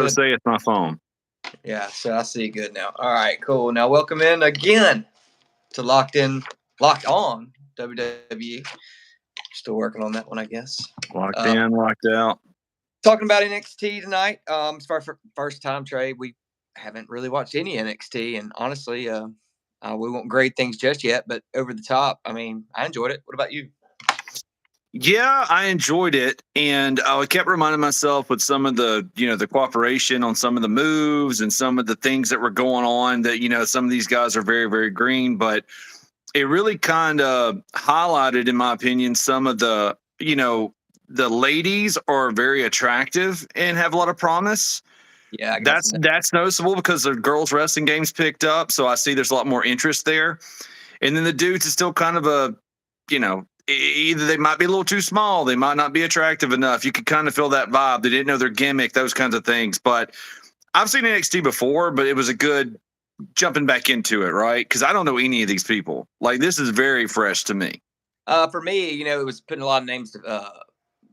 to say it's my phone. Yeah, so I see good now. All right, cool. Now welcome in again to Locked On WWE. Still working on that one, I guess. Locked in, locked out. Talking about NXT tonight. It's our first time, Trey. We haven't really watched any NXT, and honestly, we won't grade things just yet. But over the top, I mean, I enjoyed it. What about you? Yeah, I enjoyed it, and I kept reminding myself with some of the, the cooperation on some of the moves and some of the things that were going on that, some of these guys are very, very green, but it really kind of highlighted, in my opinion, some of the, the ladies are very attractive and have a lot of promise. Yeah, I that's noticeable because the girls' wrestling games picked up, so I see there's a lot more interest there. And then the dudes is still kind of a, either they might be a little too small, they might not be attractive enough. You could kind of feel that vibe. They didn't know their gimmick, those kinds of things. But I've seen NXT before, but it was a good jumping back into it, right? Because I don't know any of these people. Like, this is very fresh to me. For me, it was putting a lot of names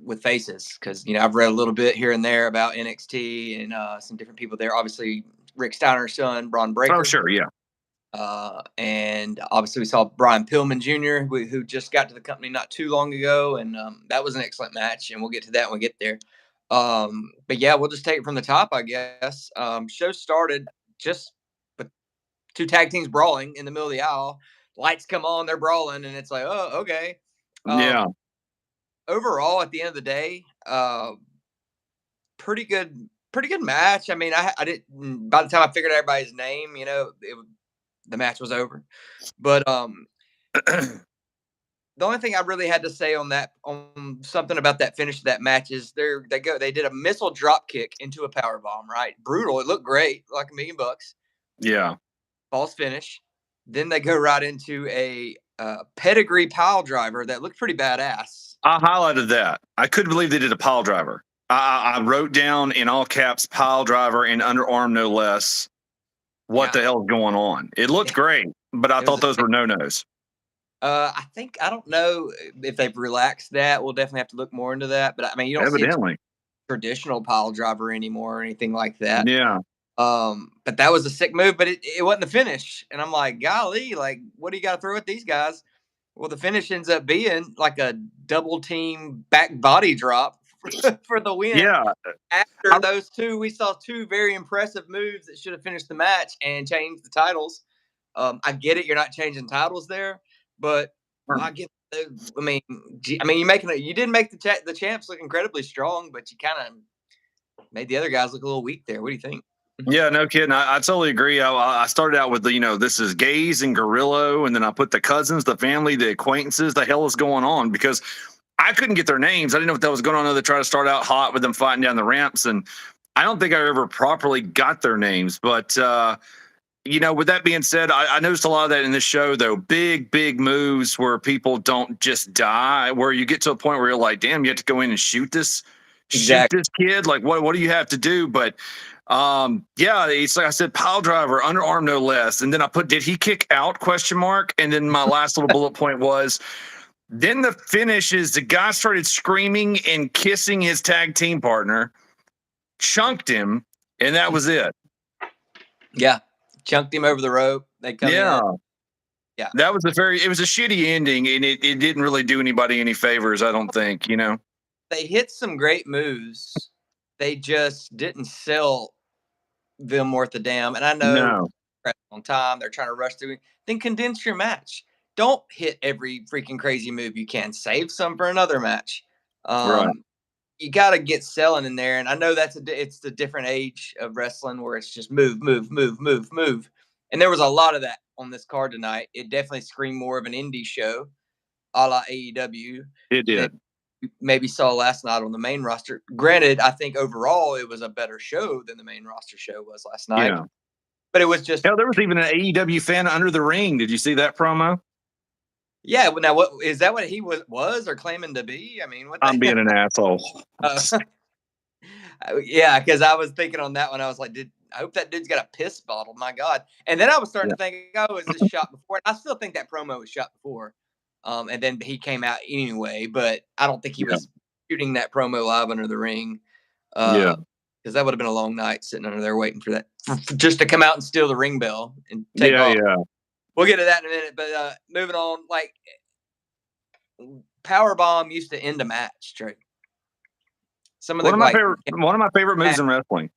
with faces because, I've read a little bit here and there about NXT and some different people there. Obviously, Rick Steiner's son, Braun Breaker. Oh, sure, yeah. And obviously we saw Brian Pillman Jr., who just got to the company not too long ago, and that was an excellent match, and we'll get to that when we get there. But yeah, we'll just take it from the top, I guess. Show started just with two tag teams brawling in the middle of the aisle. Lights come on, they're brawling, and it's like, oh, okay. Yeah. Overall, at the end of the day, pretty good match. I mean, I didn't. By the time I figured out everybody's name, the match was over. But the only thing I really had to say on something about that finish of that match is they did a missile drop kick into a power bomb, right? Brutal. It looked great, like $1 million. Yeah. False finish. Then they go right into a pedigree pile driver that looked pretty badass. I highlighted that. I couldn't believe they did a pile driver. I wrote down in all caps pile driver and underarm no less. What the hell's going on? It looked great, but I thought those were no-nos. I don't know if they've relaxed that. We'll definitely have to look more into that. But I mean, you don't see a traditional pile driver anymore or anything like that. Yeah. But that was a sick move, but it wasn't the finish. And I'm like, golly, like, what do you got to throw at these guys? Well, the finish ends up being like a double team back body drop for the win. Yeah. After those two, we saw two very impressive moves that should have finished the match and changed the titles. I get it. You're not changing titles there, but I get. I mean, you didn't make the champs look incredibly strong, but you kind of made the other guys look a little weak there. What do you think? Yeah, no kidding. I totally agree. I started out with this is Gaze and Gorillo, and then I put the cousins, the family, the acquaintances. The hell is going on? Because I couldn't get their names. I didn't know what that was going on. They tried to start out hot with them fighting down the ramps, and I don't think I ever properly got their names. But with that being said, I noticed a lot of that in this show, though. Big moves where people don't just die, where you get to a point where you're like, damn, you have to go in and shoot this kid. Like, what do you have to do? But it's like I said, pile driver, underarm no less. And then I put, did he kick out ? And then my last little bullet point was, then the finish is the guy started screaming and kissing his tag team partner, chunked him, and that was it. Yeah. Chunked him over the rope. They come in. Yeah. That was it was a shitty ending, and it didn't really do anybody any favors, I don't think, They hit some great moves. They just didn't sell them worth a damn. And I know on time, they're trying to rush through. Then condense your match. Don't hit every freaking crazy move you can. Save some for another match. Right. You got to get selling in there. And I know it's the different age of wrestling where it's just move. And there was a lot of that on this card tonight. It definitely screamed more of an indie show, a la AEW. It did. Maybe saw last night on the main roster. Granted, I think overall it was a better show than the main roster show was last night. Yeah. But it was just... Hell, there was even an AEW fan under the ring. Did you see that promo? Yeah. Now, what is that? What he was or claiming to be? I mean, I'm being an asshole. Yeah, because I was thinking on that one, I was like, I hope that dude's got a piss bottle. My God. And then I was starting to think, oh, is this shot before? And I still think that promo was shot before. And then he came out anyway, but I don't think he was shooting that promo live under the ring. because that would have been a long night sitting under there waiting for that, just to come out and steal the ring bell and take off. Yeah. We'll get to that in a minute, but moving on, like powerbomb used to end a match, Trey. Some of the one of my favorite moves in wrestling.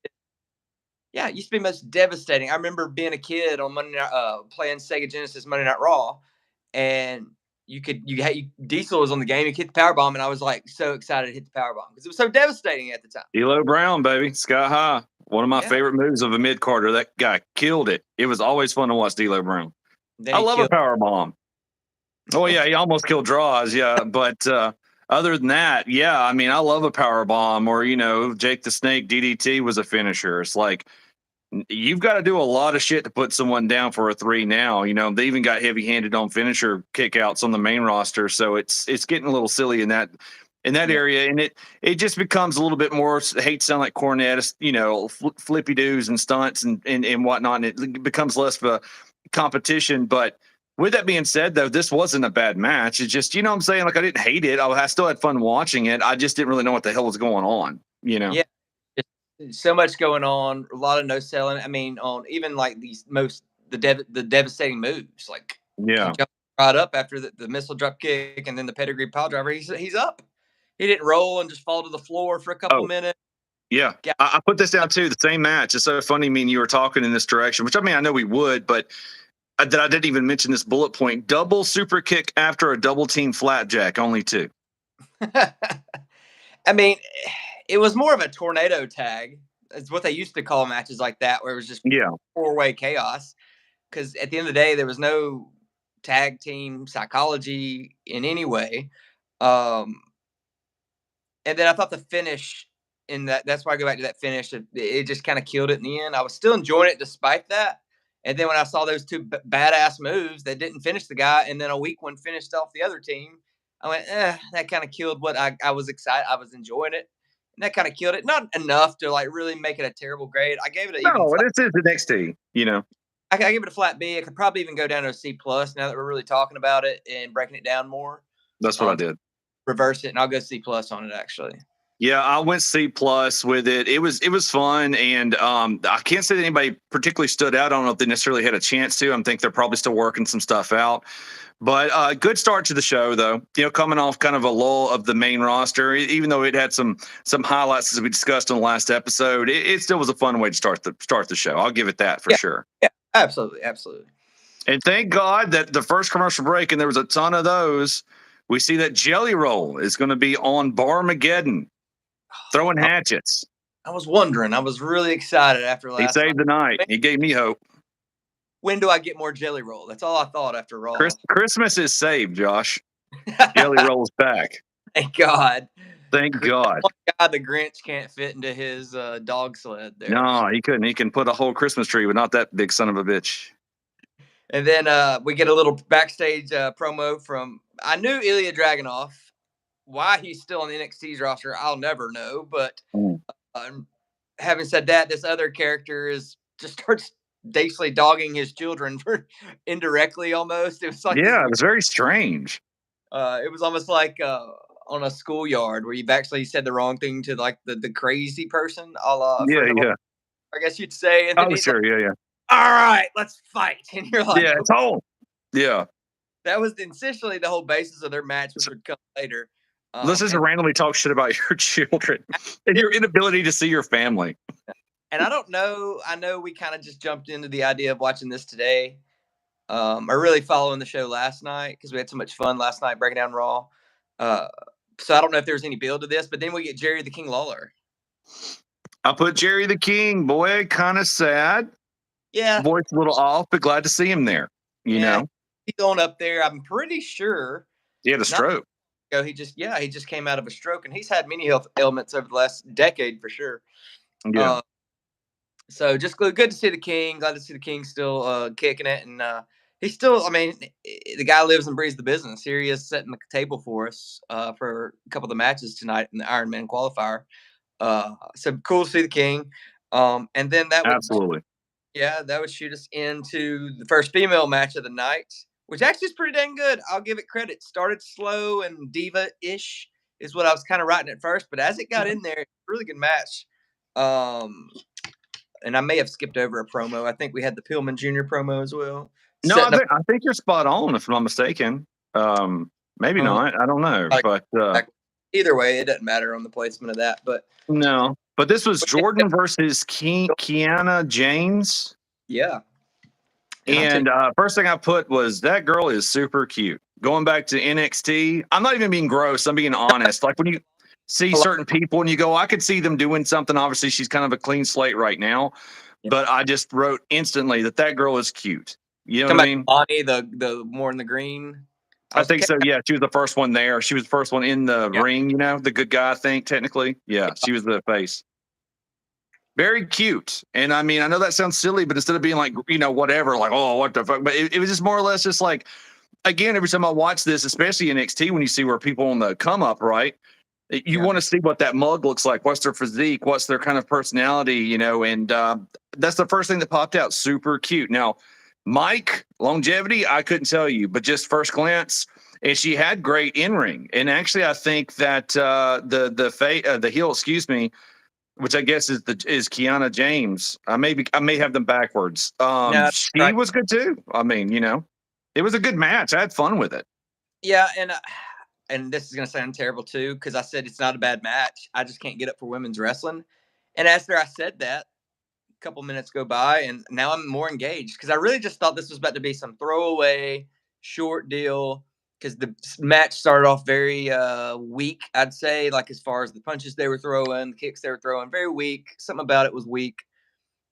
Yeah, it used to be most devastating. I remember being a kid on Monday night, playing Sega Genesis Monday Night Raw, and Diesel was on the game. He hit the powerbomb, and I was like so excited to hit the powerbomb because it was so devastating at the time. D'Lo Brown, baby, Sky High. One of my favorite moves of a mid Carter. That guy killed it. It was always fun to watch D'Lo Brown. I love a powerbomb. Oh yeah, he almost killed Draws. Yeah, but other than that, yeah, I mean, I love a powerbomb. Or Jake the Snake DDT was a finisher. It's like you've got to do a lot of shit to put someone down for a 3 now. They even got heavy-handed on finisher kickouts on the main roster, so it's getting a little silly in that area, and it just becomes a little bit more. I hate to sound like Cornette, flippy doos and stunts and whatnot, and it becomes less of a competition. But with that being said, though, this wasn't a bad match. It's just, what I'm saying? Like, I didn't hate it. I still had fun watching it. I just didn't really know what the hell was going on, Yeah. So much going on, a lot of no selling. I mean, on even like the devastating moves, like he jumped right up after the missile drop kick and then the pedigree pile driver. He's up. He didn't roll and just fall to the floor for a couple minutes. Yeah, I put this down too. The same match. It's so funny. I mean, you were talking in this direction, which I know we would, but that I didn't even mention this bullet point: double super kick after a double team flapjack. Only 2. I mean, it was more of a tornado tag. It's what they used to call matches like that, where it was just 4-way chaos. Because at the end of the day, there was no tag team psychology in any way. And then I thought the finish in that's why I go back to that finish. It just kind of killed it in the end. I was still enjoying it despite that. And then when I saw those 2 badass moves that didn't finish the guy, and then a weak one finished off the other team, I went, that kind of killed what I was excited. I was enjoying it. And that kind of killed it. Not enough to like really make it a terrible grade. I gave it this is the NXT, I give it a flat B. I could probably even go down to a C+ now that we're really talking about it and breaking it down more. That's what I did. Reverse it, and I'll go C+ on it, actually. Yeah, I went C+ with it. It was fun, and I can't say that anybody particularly stood out. I don't know if they necessarily had a chance to. I think they're probably still working some stuff out. But good start to the show, though. Coming off kind of a lull of the main roster, even though it had some highlights as we discussed on the last episode, it still was a fun way to start the show. I'll give it that for sure. Yeah, absolutely. And thank God that the first commercial break, and there was a ton of those, we see that Jelly Roll is going to be on Barmageddon, throwing hatchets. I was wondering. I was really excited after last night. He saved the night. He gave me hope. When do I get more Jelly Roll? That's all I thought after Raw. Christmas is saved, Josh. Jelly Roll's back. Thank God. Thank God. Oh God, the Grinch can't fit into his dog sled there. No, he couldn't. He can put a whole Christmas tree, but not that big son of a bitch. And then we get a little backstage promo from, I knew Ilya Dragunov. Why he's still on the NXT's roster, I'll never know. But having said that, this other character starts basically dogging his children for indirectly almost. It was like, it was very strange. It was almost like on a schoolyard where you've actually said the wrong thing to like the crazy person. I guess you'd say. And then sure. Like, all right, let's fight. And you're like, it's on. Yeah. That was essentially the whole basis of their match, which would come later. This is to randomly talk shit about your children and your inability to see your family. And I don't know. I know we kind of just jumped into the idea of watching this today. Or really following the show last night because we had so much fun last night breaking down Raw. So I don't know if there's any build to this, but then we get Jerry the King Lawler. I put Jerry the King, boy, kind of sad. Yeah. Voice a little off, but glad to see him there. You know, he's going up there. I'm pretty sure he had a stroke. He just came out of a stroke, and he's had many health ailments over the last decade for sure. Yeah. So just good to see the King. Glad to see the King still kicking it, and he's still. I mean, the guy lives and breathes the business. Here he is setting the table for us for a couple of the matches tonight in the Iron Man qualifier. So cool to see the King. And then that absolutely. That would shoot us into the first female match of the night, which actually is pretty dang good. I'll give it credit. Started slow and diva-ish is what I was kind of writing at first, but as it got in there, it's a really good match. And I may have skipped over a promo. I think we had the Pillman Jr. promo as well. No, Setting up I think you're spot on, if I'm not mistaken. Maybe not. I don't know, like, but either way, it doesn't matter on the placement of that. But no. But this was Jordan versus Kiana James. yeah. And first thing I put was that girl is super cute. Going back to NXT, I'm not even being gross. I'm being honest. Like when you see certain people and you go, I could see them doing something. Obviously, she's kind of a clean slate right now. Yeah. But I just wrote instantly that girl is cute. You know what I mean? Bonnie, the more in the green. I think so. Yeah, she was the first one there. She was the first one in the ring. You know, the good guy. I think technically, yeah, she was the face. Very cute. And I mean, I know that sounds silly, but instead of being like, you know, whatever, like, oh, what the fuck, but it was just more or less just like, again, every time I watch this, especially NXT, when you see where people on the come up, right? You want to see what that mug looks like. What's their physique? What's their kind of personality, you know? And that's the first thing that popped out. Super cute. Now, Mike, longevity, I couldn't tell you, but just first glance, and she had great in-ring. And actually, I think that the heel, excuse me, which I guess is Kiana James. I may have them backwards. She was good too. I mean, you know, it was a good match. I had fun with it. Yeah, and this is gonna sound terrible too, because I said it's not a bad match. I just can't get up for women's wrestling. And after I said that, a couple minutes go by, and now I'm more engaged because I really just thought this was about to be some throwaway short deal. Because the match started off very weak, I'd say, like as far as the punches they were throwing, the kicks they were throwing, very weak. Something about it was weak.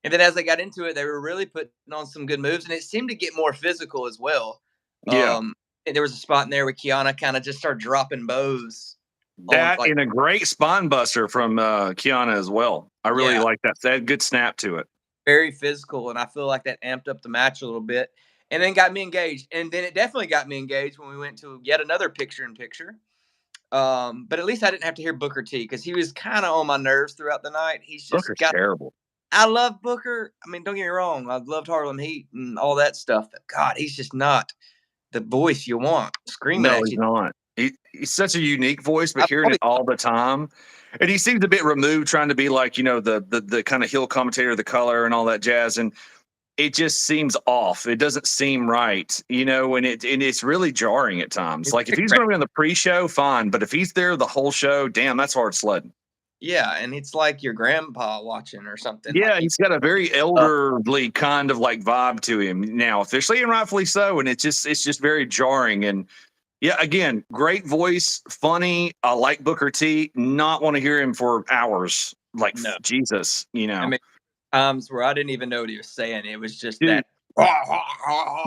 And then as they got into it, they were really putting on some good moves, and it seemed to get more physical as well. Yeah. And there was a spot in there where Kiana kind of just started dropping bows. That and a great spine buster from Kiana as well. I really like that. That had good snap to it. Very physical, and I feel like that amped up the match a little bit. And then got me engaged. And then it definitely got me engaged when we went to yet another picture-in-picture. But at least I didn't have to hear Booker T because he was kind of on my nerves throughout the night. He's just Booker's terrible. I love Booker. I mean, don't get me wrong. I've loved Harlem Heat and all that stuff. But God, he's just not the voice you want screaming at you. No, he's not. He's such a unique voice, but hearing it all the time. And he seems a bit removed, trying to be like, you know, the kind of heel commentator, the color and all that jazz. And it just seems off. It doesn't seem right, you know, and it's really jarring at times. Like if he's going to be on the pre-show, fine. But if he's there the whole show, damn, that's hard sledding. Yeah, and it's like your grandpa watching or something. Yeah, like he's got a very elderly kind of like vibe to him now, officially and rightfully so. And it's just very jarring. And yeah, again, great voice, funny. I like Booker T. Not want to hear him for hours. Like Jesus, you know. I mean, times where I didn't even know what he was saying. It was just Dude. that.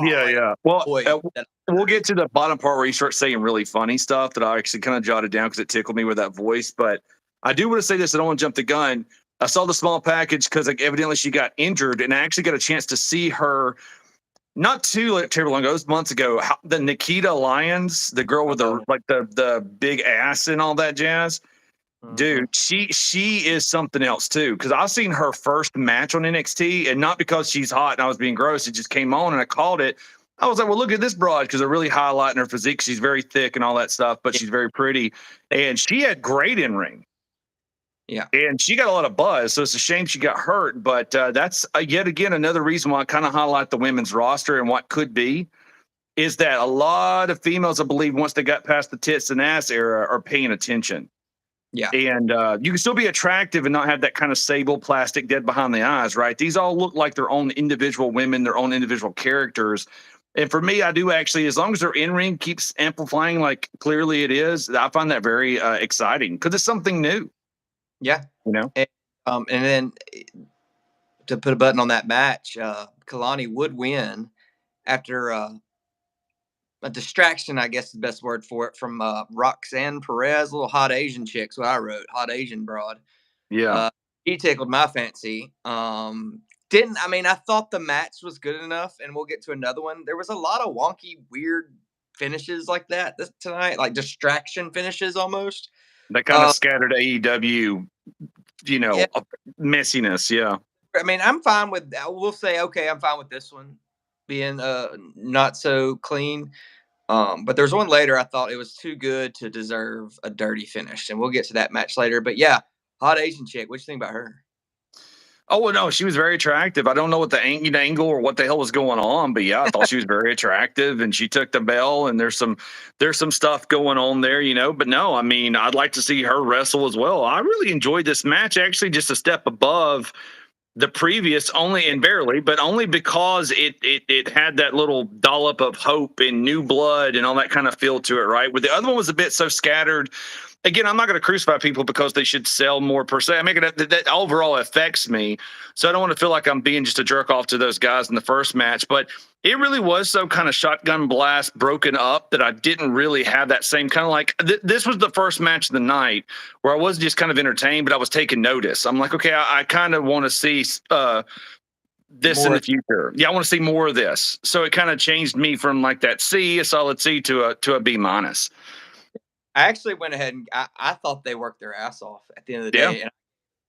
Yeah. Well, we'll get to the bottom part where you start saying really funny stuff that I actually kind of jotted down because it tickled me with that voice. But I do want to say this. I don't want to jump the gun. I saw the small package because like, evidently she got injured, and I actually got a chance to see her not too terribly long ago. It was months ago. The Nikita Lyons, the girl with the big ass and all that jazz. Dude, she is something else too. Because I've seen her first match on NXT, and not because she's hot and I was being gross. It just came on and I called it. I was like, well, look at this broad because they're really highlighting her physique. She's very thick and all that stuff, but she's very pretty. And she had great in ring. Yeah. And she got a lot of buzz. So it's a shame she got hurt. But that's yet again another reason why I kind of highlight the women's roster and what could be is that a lot of females, I believe, once they got past the tits and ass era, are paying attention. Yeah. And you can still be attractive and not have that kind of sable plastic dead behind the eyes, right? These all look like their own individual women, their own individual characters. And for me, I do actually, as long as their in-ring keeps amplifying like clearly it is, I find that very exciting because it's something new. Yeah. You know? And then to put a button on that match, Kalani would win after a distraction, I guess is the best word for it, from Roxanne Perez, a little hot Asian chick's what I wrote, hot Asian broad. Yeah. He tickled my fancy. I thought the match was good enough, and we'll get to another one. There was a lot of wonky, weird finishes like that tonight, like distraction finishes almost. That kind of scattered AEW, messiness. Yeah. I mean, I'm fine with that. We'll say, okay, I'm fine with this one being not so clean. But there's one later I thought it was too good to deserve a dirty finish, and we'll get to that match later. But yeah, hot Asian chick. What you think about her? Oh well, no, she was very attractive. I don't know what the angle or what the hell was going on, but yeah, I thought she was very attractive, and she took the bell. And there's some stuff going on there, you know. But no, I mean, I'd like to see her wrestle as well. I really enjoyed this match, actually, just a step above the previous, only and barely, but only because it had that little dollop of hope and new blood and all that kind of feel to it, right? Where the other one was a bit so scattered. Again, I'm not going to crucify people because they should sell more per se. I mean, that overall affects me, so I don't want to feel like I'm being just a jerk off to those guys in the first match. But it really was so kind of shotgun blast broken up that I didn't really have that same kind of like. This was the first match of the night where I wasn't just kind of entertained, but I was taking notice. I'm like, okay, I kind of want to see this in the future. Yeah, I want to see more of this. So it kind of changed me from like that C, a solid C, to a B minus. I actually went ahead and I thought they worked their ass off at the end of the Yeah. day. And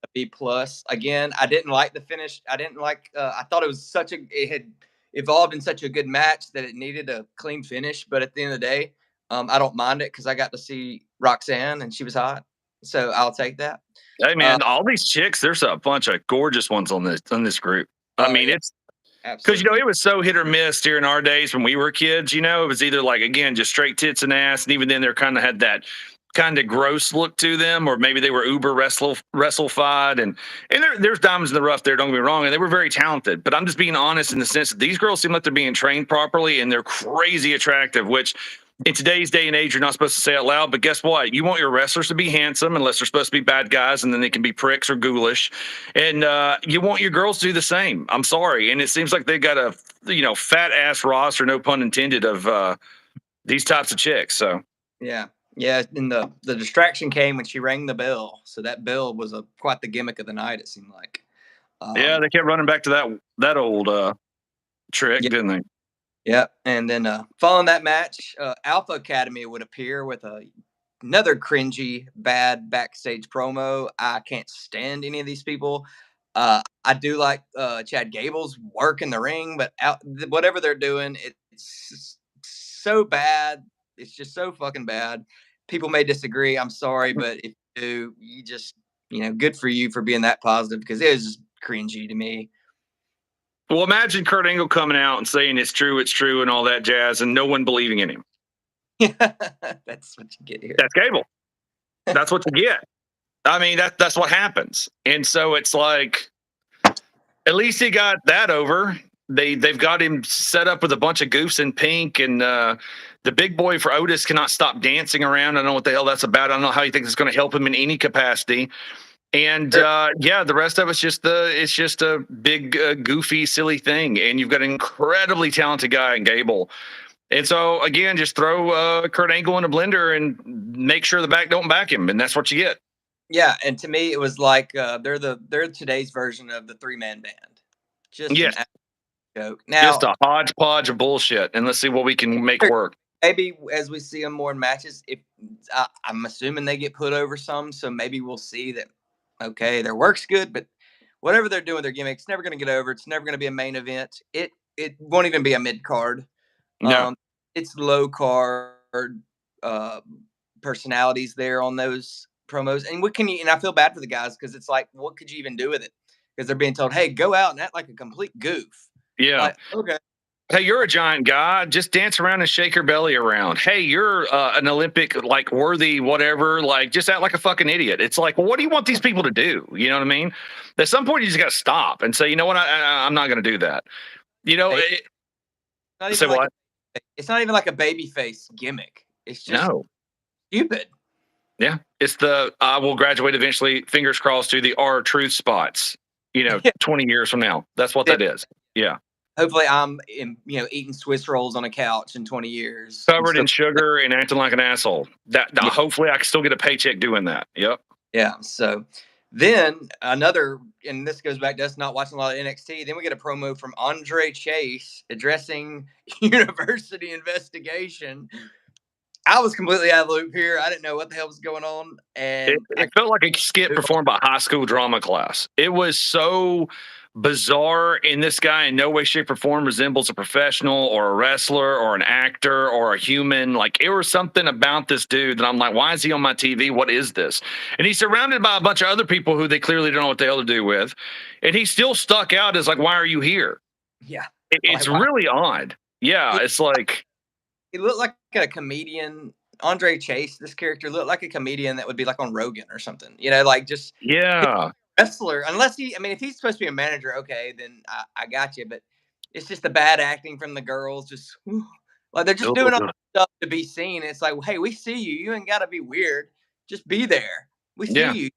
a B plus. Again, I didn't like the finish. I didn't like. I thought it had evolved in such a good match that it needed a clean finish. But at the end of the day, I don't mind it because I got to see Roxanne and she was hot, so I'll take that. Hey man, all these chicks, there's a bunch of gorgeous ones on this group. I mean, Yeah, it's because absolutely. it was so hit or miss during our days when we were kids. It was either like again just straight tits and ass, and even then they kind of had that kind of gross look to them, or maybe they were uber wrestleified, and there's diamonds in the rough there. Don't get me wrong, and they were very talented. But I'm just being honest in the sense that these girls seem like they're being trained properly, and they're crazy attractive, which in today's day and age, you're not supposed to say out loud, but guess what? You want your wrestlers to be handsome unless they're supposed to be bad guys, and then they can be pricks or ghoulish. And you want your girls to do the same. I'm sorry. And it seems like they got a fat ass roster, no pun intended, of these types of chicks. So Yeah. Yeah, and the distraction came when she rang the bell. So that bell was quite the gimmick of the night, it seemed like. yeah, they kept running back to that old trick, Yeah, didn't they? yeah. And then following that match, Alpha Academy would appear with another cringy, bad backstage promo. I can't stand any of these people. I do like Chad Gable's work in the ring, but whatever they're doing, it's so bad. It's just so fucking bad. People may disagree. I'm sorry, but if you do, you just, good for you for being that positive because it was just cringy to me. Well, imagine Kurt Angle coming out and saying it's true, and all that jazz, and no one believing in him. That's what you get here. That's Gable. That's what you get. I mean, that's what happens. And so it's like, at least he got that over. They've got him set up with a bunch of goofs in pink, and the big boy for Otis cannot stop dancing around. I don't know what the hell that's about. I don't know how you think it's going to help him in any capacity. And yeah, the rest of it's just a big goofy silly thing. And you've got an incredibly talented guy in Gable. And so again, just throw Kurt Angle in a blender and make sure the back don't back him, and that's what you get. Yeah, and to me, it was like they're today's version of the 3-man band. Just Yes. an joke. Now, Just a hodgepodge of bullshit, and let's see what we can make work. maybe as we see them more in matches, if I'm assuming they get put over some, so maybe we'll see that. Okay, their work's good, but whatever they're doing, their gimmick's never going to get over. It's never going to be a main event. It won't even be a mid card. No. It's low card personalities there on those promos. And what can you? And I feel bad for the guys because it's like, what could you even do with it? Because they're being told, "Hey, go out and act like a complete goof." Yeah. Like, okay. Hey, you're a giant guy. Just dance around and shake your belly around. Hey, you're an Olympic like worthy whatever. Like, just act like a fucking idiot. It's like, well, what do you want these people to do? You know what I mean? At some point, you just got to stop and say, you know what? I'm not going to do that. Say Like what? it's not even like a baby face gimmick. It's just No. stupid. Yeah, it's the I will graduate eventually. Fingers crossed to the R truth spots. 20 years from now. That's what that is. Yeah. Hopefully, I'm eating Swiss rolls on a couch in 20 years. Covered in sugar and acting like an asshole. Hopefully I can still get a paycheck doing that. Yep. Yeah. So then another, and this goes back to us not watching a lot of NXT. Then we get a promo from Andre Chase addressing university investigation. I was completely out of the loop here. I didn't know what the hell was going on. And it felt like a skit performed by high school drama class. It was so bizarre, and this guy in no way, shape, or form resembles a professional or a wrestler or an actor or a human. Like, it was something about this dude that I'm like, why is he on my TV? What is this? And he's surrounded by a bunch of other people who they clearly don't know what the hell to do with. And he still stuck out as like, why are you here? Yeah. It's Like, wow. really odd. Yeah, He, it's like, he looked like a comedian. Andre Chase, this character looked like a comedian that would be like on Rogan or something. Like just yeah. wrestler. Unless if he's supposed to be a manager, okay, then I got you. But it's just the bad acting from the girls. Just like they're just doing all this stuff to be seen. It's like, hey, we see you. You ain't got to be weird. Just be there. We see Yeah. you.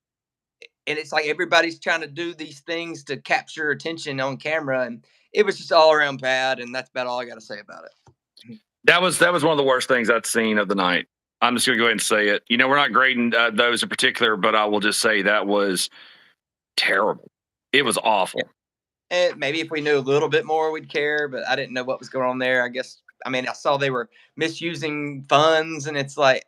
And it's like everybody's trying to do these things to capture attention on camera, and it was just all around bad. And that's about all I got to say about it. That was one of the worst things I'd seen of the night. I'm just going to go ahead and say it. We're not grading those in particular, but I will just say that was terrible. It was awful. Yeah. And maybe if we knew a little bit more, we'd care. But I didn't know what was going on there. I guess. I saw they were misusing funds, and it's like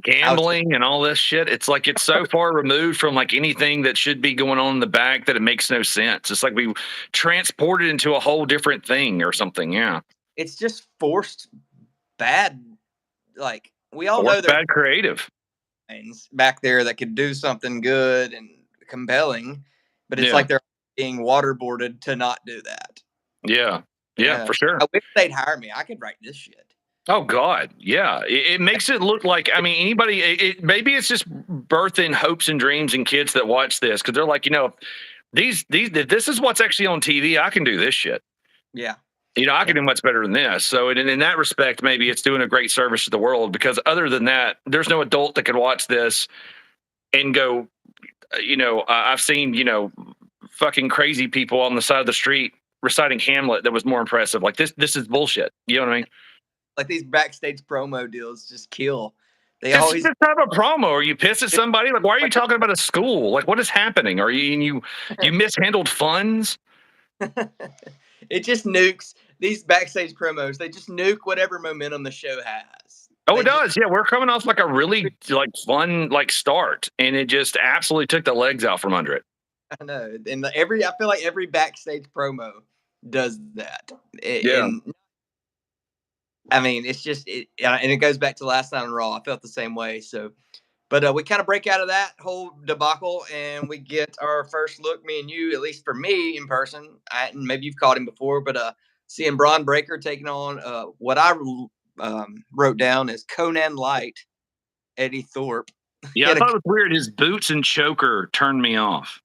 gambling and all this shit. It's like it's so far removed from like anything that should be going on in the back that it makes no sense. It's like we transported into a whole different thing or something. Yeah. It's just forced bad. Like we all know bad creative things back there that could do something good and compelling, but it's like they're being waterboarded to not do that. Yeah, for sure. I wish they'd hire me. I could write this shit. Oh God, yeah. It makes it look like, anybody. Maybe it's just birthing hopes and dreams in kids that watch this because they're like, these this is what's actually on TV. I can do this shit. Yeah. I can do much better than this. So in that respect, maybe it's doing a great service to the world because other than that, there's no adult that could watch this and go, I've seen, fucking crazy people on the side of the street reciting Hamlet that was more impressive. Like this is bullshit. You know what I mean? Like these backstage promo deals just kill. They just, always just have a promo. Or you piss at somebody? Like, why are you talking about a school? Like, what is happening? Are you mishandled funds? It just nukes these backstage promos. They just nuke whatever momentum the show has. Oh, it does. Yeah, we're coming off like a really fun start, and it just absolutely took the legs out from under it. I know, and I feel like every backstage promo does that. It's just and it goes back to last night on Raw. I felt the same way. So, but we kind of break out of that whole debacle, and we get our first look. Me and you, at least for me in person. And maybe you've caught him before, but seeing Braun Breaker taking on what I wrote down as Conan Light, Eddie Thorpe. Yeah, I thought it was weird. His boots and choker turned me off.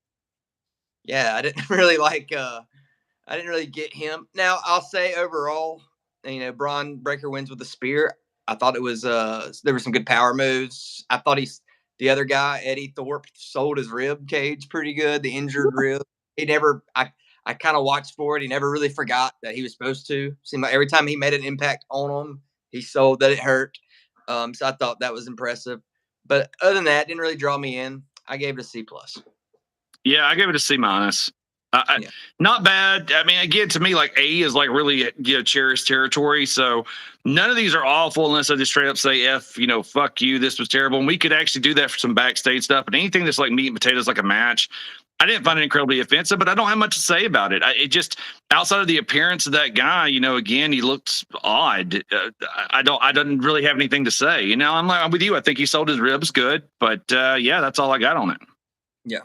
Yeah, I didn't really I didn't really get him. Now I'll say overall, Braun Breaker wins with a spear. I thought it was there were some good power moves. I thought the other guy, Eddie Thorpe, sold his rib cage pretty good. The injured rib. I kind of watched for it. He never really forgot that he was supposed to. Seemed like every time he made an impact on him, he sold that it hurt. So I thought that was impressive. But other than that, it didn't really draw me in. I gave it a C+. Yeah, I gave it a C-. Not bad. Again, to me, A is really cherished territory. So none of these are awful unless I just straight up say F. Fuck you. This was terrible. And we could actually do that for some backstage stuff. But anything that's like meat and potatoes, like a match, I didn't find it incredibly offensive. But I don't have much to say about it. It just outside of the appearance of that guy, again, he looks odd. I don't really have anything to say. I'm with you. I think he sold his ribs good. But yeah, that's all I got on it. Yeah.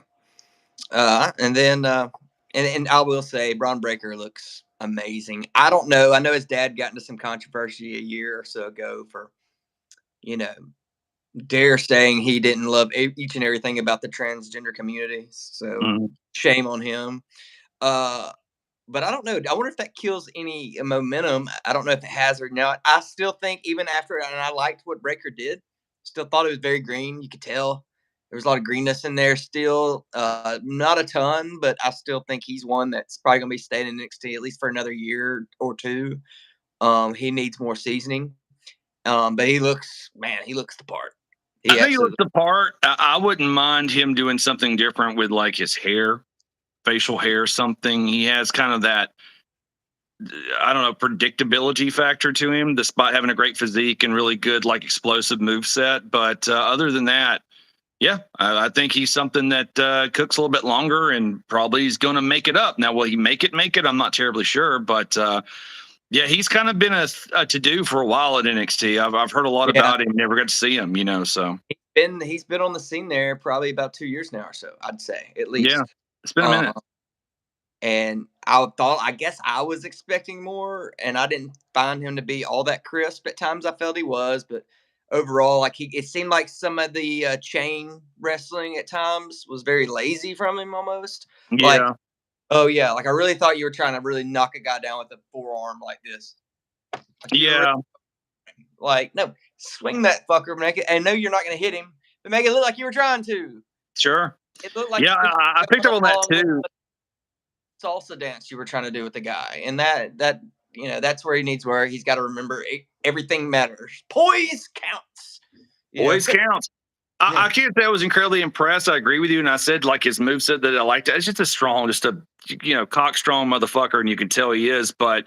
And then. And I will say, Braun Breaker looks amazing. I don't know. I know his dad got into some controversy a year or so ago for, dare saying he didn't love each and everything about the transgender community. So shame on him. But I don't know. I wonder if that kills any momentum. I don't know if it has or not. I still think even after, and I liked what Breaker did, still thought it was very green. You could tell. There was a lot of greenness in there still. Not a ton, but I still think he's one that's probably going to be staying in NXT at least for another year or two. He needs more seasoning. But he looks the part. I think he looks the part. I wouldn't mind him doing something different with his hair, facial hair, something. He has kind of that, I don't know, predictability factor to him, despite having a great physique and really good, explosive moveset. But other than that, Yeah, I think he's something that cooks a little bit longer and probably is going to make it up. Now, will he make it? Make it? I'm not terribly sure, but yeah, he's kind of been a to do for a while at NXT. I've heard a lot Yeah, about him. Never got to see him, So he's been on the scene there probably about 2 years now or so. I'd say at yeah, least. it's been a Um, minute. and I guess I was expecting more, and I didn't find him to be all that crisp. At times, I felt he was, but overall, like it seemed like some of the chain wrestling at times was very lazy from him, almost. Like, Yeah, oh yeah, like I really thought you were trying to really knock a guy down with a forearm like this. Like you were yeah, like, no, swing that fucker, make it. And no, you're not going to hit him, but make it look like you were trying to. sure. It looked like Yeah, you were I picked up on that along with too. salsa dance you were trying to do with the guy, and that that's where he needs work. He's got to remember everything matters. Poise counts. Always counts. Yeah. I can't say I was incredibly impressed. I agree with you, and I said like his moveset that I liked. It's just a strong, just a cock strong motherfucker, and you can tell he is. But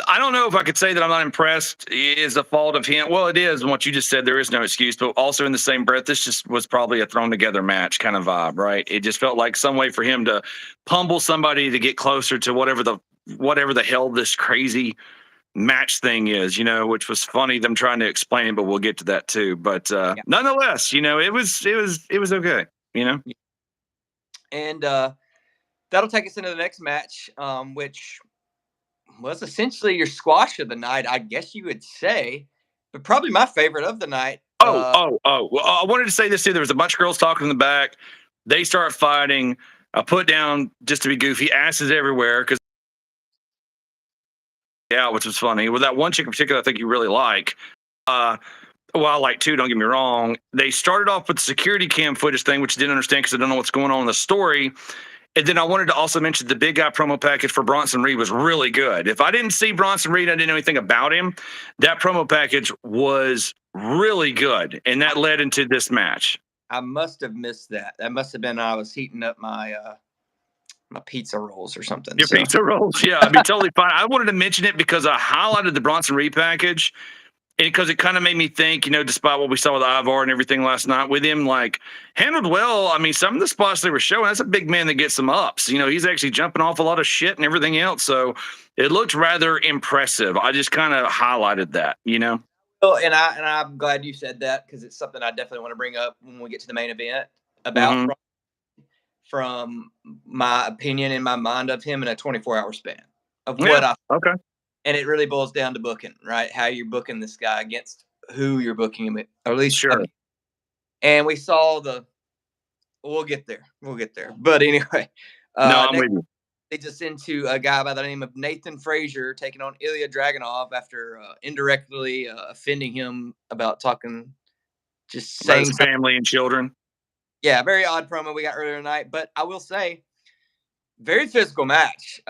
I don't know if I could say that I'm not impressed. Is the fault of him? Well, it is. And what you just said, there is no excuse. But also in the same breath, this just was probably a thrown together match kind of vibe, right? It just felt like some way for him to pummel somebody to get closer to whatever the hell this crazy match thing is, which was funny them trying to explain it, but we'll get to that too. But Yeah. nonetheless, it was okay. And that'll take us into the next match, which was essentially your squash of the night, I guess you would say, but probably my favorite of the night. Oh. Well, I wanted to say this too. There was a bunch of girls talking in the back. They start fighting. I put down just to be goofy, asses everywhere because yeah, which was funny. With that one chick in particular, I think you really like. Well, I like too. Don't get me wrong. They started off with the security cam footage thing, which I didn't understand because I don't know what's going on in the story. And then I wanted to also mention the big guy promo package for Bronson Reed was really good. If I didn't see Bronson Reed, I didn't know anything about him. That promo package was really good, and that led into this match. I must have missed that. That must have been I was heating up my pizza rolls or something. Your pizza rolls, yeah, I'd be totally fine. I wanted to mention it because I highlighted the Bronson Reed package, and because it kind of made me think, despite what we saw with Ivar and everything last night with him, like handled well. I mean, some of the spots they were showing, that's a big man that gets some ups. He's actually jumping off a lot of shit and everything else. So it looked rather impressive. I just kind of highlighted that. Oh, and I'm glad you said that because it's something I definitely want to bring up when we get to the main event about from my opinion in my mind of him in a 24-hour span of what I okay. And it really boils down to booking, right? How you're booking this guy against who you're booking him, or at least Sure. And we saw we'll get there. But anyway, No, I'm with you. leads us into a guy by the name of Nathan Frazier taking on Ilya Dragunov after indirectly offending him about talking, just About saying his family and children. Yeah, very odd promo we got earlier tonight. But I will say, very physical match.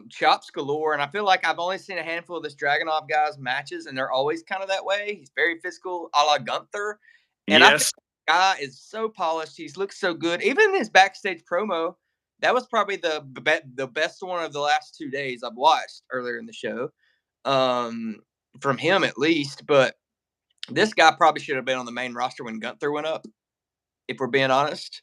Chops galore. And I feel like I've only seen a handful of this Dragunov guy's matches, and they're always kind of that way. He's very physical, a la Gunther. And I think the guy is so polished. He looks so good. Even in his backstage promo, that was probably the best one of the last 2 days I've watched earlier in the show. From him at least. But this guy probably should have been on the main roster when Gunther went up, if we're being honest.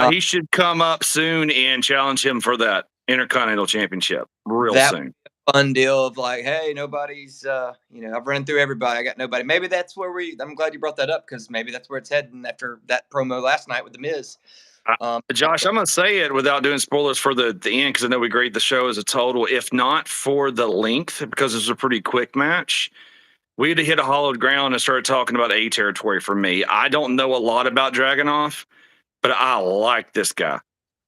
He should come up soon and challenge him for that Intercontinental Championship real soon. Fun deal of like, hey, nobody's, I've run through everybody. I got nobody. Maybe that's where I'm glad you brought that up because maybe that's where it's heading after that promo last night with The Miz. Josh, I'm going to say it without doing spoilers for the end because I know we grade the show as a total. If not for the length, because it's a pretty quick match, we had to hit a hollowed ground and start talking about A territory for me. I don't know a lot about Dragunov, but I like this guy.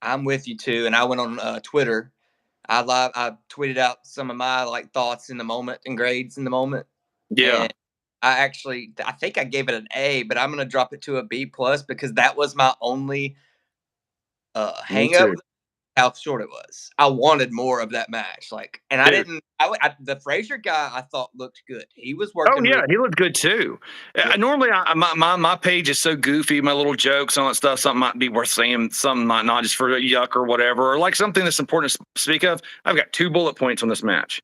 I'm with you too. And I went on Twitter. I tweeted out some of my thoughts in the moment and grades in the moment. Yeah. And I think I gave it an A, but I'm going to drop it to a B+ because that was my only hang up. How short it was. I wanted more of that match. And I didn't. The Frazier guy I thought looked good. He was working. Oh yeah, he looked good too. Yeah. Normally, my page is so goofy. My little jokes and all that stuff. Something might be worth saying. Something might not, just for yuck or whatever, or like something that's important to speak of. I've got 2 bullet points on this match.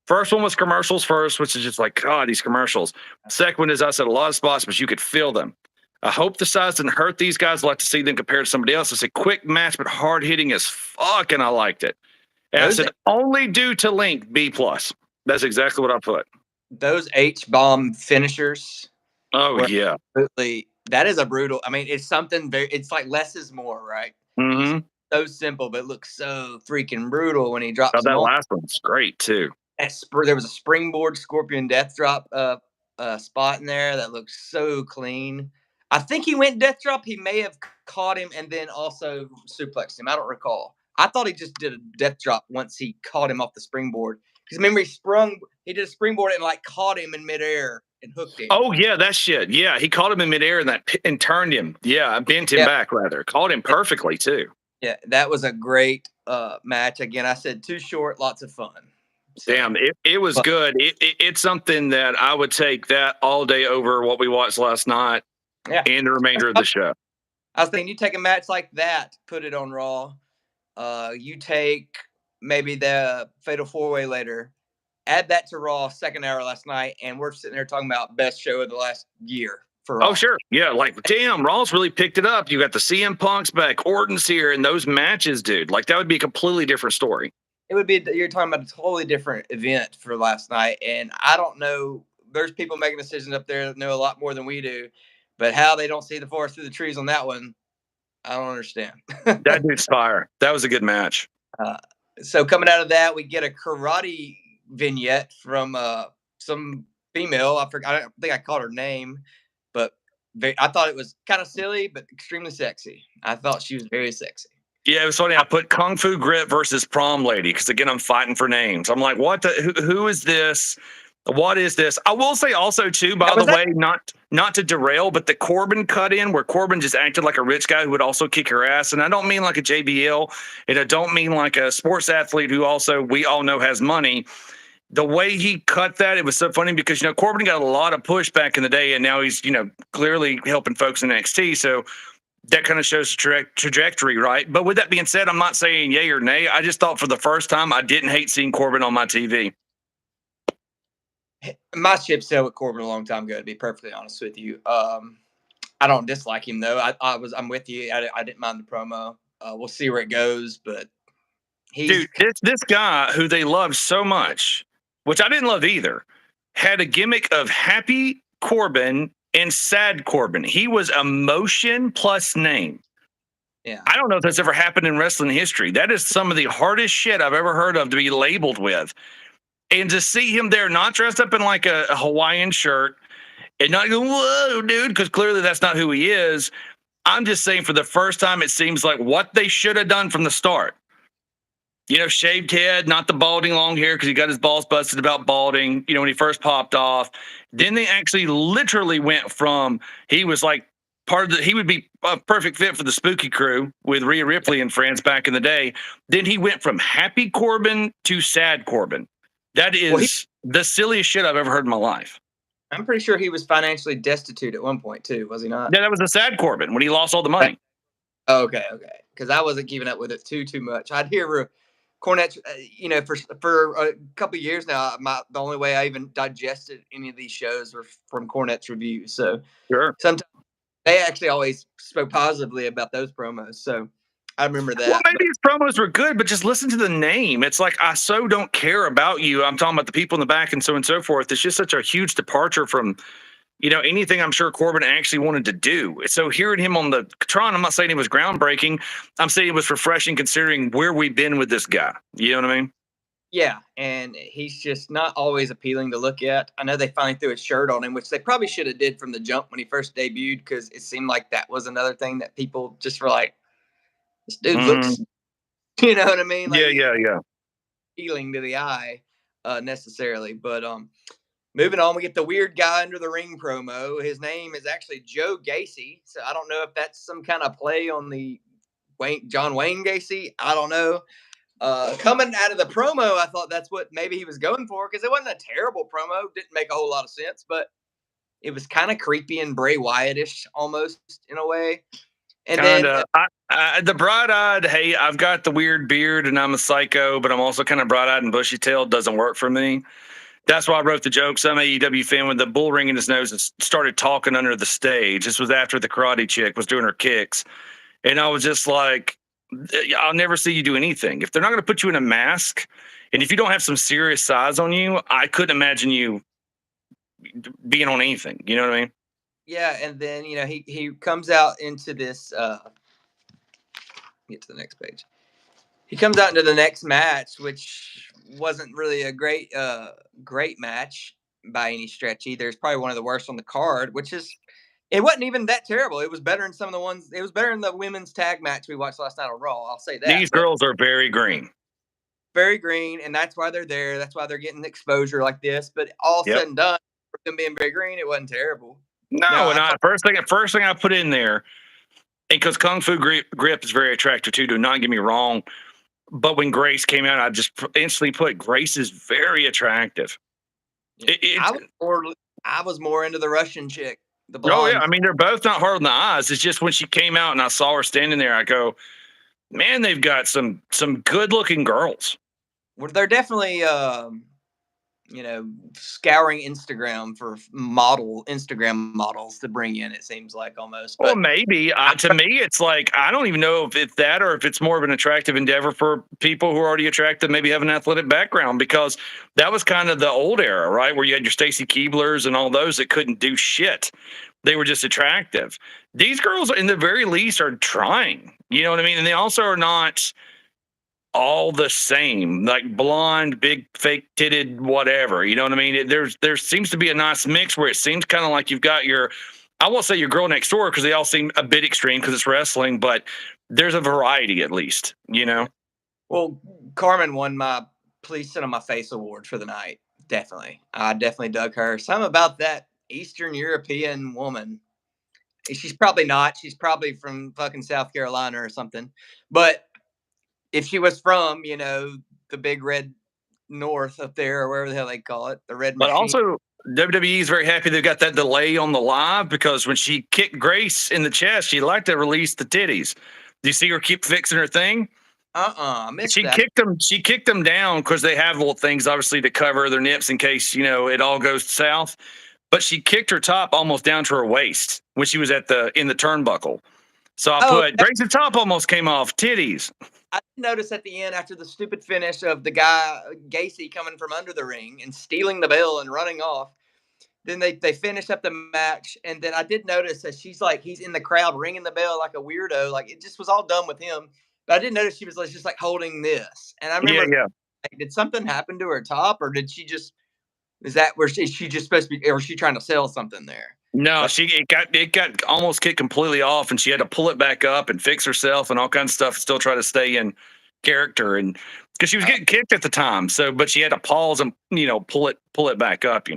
First one was commercials first, which is just like, God, these commercials. Second one is I said a lot of spots, but you could feel them. I hope the size didn't hurt these guys. I like to see them compared to somebody else. It's a quick match, but hard hitting as fuck, and I liked it. And I said, only due to Link, B+. That's exactly what I put. Those H-bomb finishers. Oh, yeah. Absolutely. That is a brutal. I mean, it's something very, it's like less is more, right? Mm-hmm. So simple, but it looks so freaking brutal when he drops that last one's great, too. There was a springboard Scorpion Death Drop spot in there that looks so clean. I think he went Death Drop. He may have caught him and then also suplexed him. I don't recall. I thought he just did a Death Drop once he caught him off the springboard. Because remember, he did a springboard and like caught him in midair and hooked him. Oh, yeah, that shit. Yeah, he caught him in midair and turned him. Yeah, bent him back, rather. Caught him perfectly, too. Yeah, that was a great match. Again, I said too short, lots of fun. So, damn, it was good. It's something that I would take that all day over what we watched last night and the remainder of the show. I was thinking you take a match like that, put it on Raw. You take maybe the Fatal 4-Way later, add that to Raw second hour last night, and we're sitting there talking about best show of the last year for Raw. Oh, sure. Yeah, like, damn, Raw's really picked it up. You got the CM Punks back, Orton's here, and those matches, dude. Like, that would be a completely different story. It would be, you're talking about a totally different event for last night, and I don't know, there's people making decisions up there that know a lot more than we do, but how they don't see the forest through the trees on that one, I don't understand. That dude's fire. That was a good match. So coming out of that, we get a karate vignette from some female. I don't think I caught her name, but I thought it was kind of silly, but extremely sexy. I thought she was very sexy. Yeah, it was funny. I put Kung Fu Grit versus Prom Lady because, again, I'm fighting for names. I'm like, what? Who is this? What is this? I will say also, too, by the way, not to derail, but the Corbin cut in where Corbin just acted like a rich guy who would also kick your ass. And I don't mean like a JBL, and I don't mean like a sports athlete who also we all know has money. The way he cut that, it was so funny because, Corbin got a lot of push back in the day, and now he's, clearly helping folks in NXT. So that kind of shows the trajectory, right? But with that being said, I'm not saying yay or nay. I just thought for the first time I didn't hate seeing Corbin on my TV. My ship sailed with Corbin a long time ago, to be perfectly honest with you. I don't dislike him, though. I'm with you. I didn't mind the promo. We'll see where it goes, but dude, this guy who they love so much, which I didn't love either, had a gimmick of happy Corbin and sad Corbin. He was emotion plus name. Yeah. I don't know if that's ever happened in wrestling history. That is some of the hardest shit I've ever heard of to be labeled with. And to see him there, not dressed up in like a Hawaiian shirt and not go, whoa, dude, because clearly that's not who he is. I'm just saying for the first time, it seems like what they should have done from the start. Shaved head, not the balding long hair because he got his balls busted about balding, when he first popped off. Then they actually literally went from, he was like he would be a perfect fit for the Spooky Crew with Rhea Ripley and friends back in the day. Then he went from happy Corbin to sad Corbin. That is the silliest shit I've ever heard in my life. I'm pretty sure he was financially destitute at one point too, was he not? Yeah, that was a sad Corbin when he lost all the money. Okay. Because I wasn't keeping up with it too much. I'd hear Cornette, for a couple of years now, the only way I even digested any of these shows were from Cornette's reviews. So sure, sometimes they actually always spoke positively about those promos. So I remember that. Well, maybe his promos were good, but just listen to the name. It's like, I so don't care about you. I'm talking about the people in the back and so on and so forth. It's just such a huge departure from, anything I'm sure Corbin actually wanted to do. So hearing him on the Tron, I'm not saying it was groundbreaking. I'm saying it was refreshing considering where we've been with this guy. You know what I mean? Yeah, and he's just not always appealing to look at. I know they finally threw a shirt on him, which they probably should have did from the jump when he first debuted, because it seemed like that was another thing that people just were like, this dude looks, you know what I mean? Like, yeah. Appealing to the eye necessarily. But moving on, we get the weird guy under the ring promo. His name is actually Joe Gacy. So I don't know if that's some kind of play on the John Wayne Gacy. I don't know. Coming out of the promo, I thought that's what maybe he was going for, because it wasn't a terrible promo. Didn't make a whole lot of sense, but it was kind of creepy and Bray Wyatt-ish almost in a way. And then the bright-eyed, hey, I've got the weird beard and I'm a psycho, but I'm also kind of bright-eyed and bushy-tailed doesn't work for me. That's why I wrote the joke. Some AEW fan with the bull ring in his nose and started talking under the stage. This was after the karate chick was doing her kicks. And I was just like, I'll never see you do anything. If they're not going to put you in a mask, and if you don't have some serious size on you, I couldn't imagine you being on anything. You know what I mean? Yeah, and then he comes out into this. Get to the next page. He comes out into the next match, which wasn't really a great match by any stretch either. It's probably one of the worst on the card, which is it wasn't even that terrible. It was better than some of the ones. It was better than the women's tag match we watched last night on Raw. I'll say that. These girls are very green. Very green, and that's why they're there. That's why they're getting exposure like this. But all said and done, for them being very green, it wasn't terrible. No, and first thing I put in there, because Kung Fu Grip is very attractive too. Do not get me wrong, but when Grace came out, I just instantly put Grace is very attractive. I was more into the Russian chick, the blonde. Oh yeah, I mean they're both not hard on the eyes. It's just when she came out and I saw her standing there, I go, man, they've got some good looking girls. Well, they're definitely scouring Instagram for Instagram models to bring in. It seems like almost. Well, maybe to me, it's like I don't even know if it's that or if it's more of an attractive endeavor for people who are already attractive, maybe have an athletic background, because that was kind of the old era, right, where you had your Stacy Keeblers and all those that couldn't do shit. They were just attractive. These girls, in the very least, are trying. You know what I mean? And they also are not all the same, like blonde, big, fake titted, whatever. You know what I mean? There seems to be a nice mix where it seems kind of like you've got I won't say your girl next door because they all seem a bit extreme because it's wrestling, but there's a variety at least, you know? Well, Carmen won my Please Sit on My Face award for the night. Definitely. I definitely dug her. Something about that Eastern European woman. She's probably not. She's probably from fucking South Carolina or something. But if she was from, the big red north up there or wherever the hell they call it, the red machine. But also, WWE is very happy they've got that delay on the live because when she kicked Grace in the chest, she liked to release the titties. Do you see her keep fixing her thing? I missed that. She kicked them down because they have little things, obviously, to cover their nips in case, it all goes south. But she kicked her top almost down to her waist when she was in the turnbuckle. So I put Grace's top almost came off, titties. I noticed at the end after the stupid finish of the guy Gacy coming from under the ring and stealing the bell and running off. Then they finish up the match, and then I did notice that he's in the crowd ringing the bell like a weirdo. Like it just was all done with him. But I did notice she was just like holding this, and I remember, like, did something happen to her top, or did she just? Is she just supposed to be, or was she trying to sell something there? No, it got almost kicked completely off, and she had to pull it back up and fix herself and all kinds of stuff, and still try to stay in character, and because she was getting kicked at the time. So, but she had to pause and pull it back up.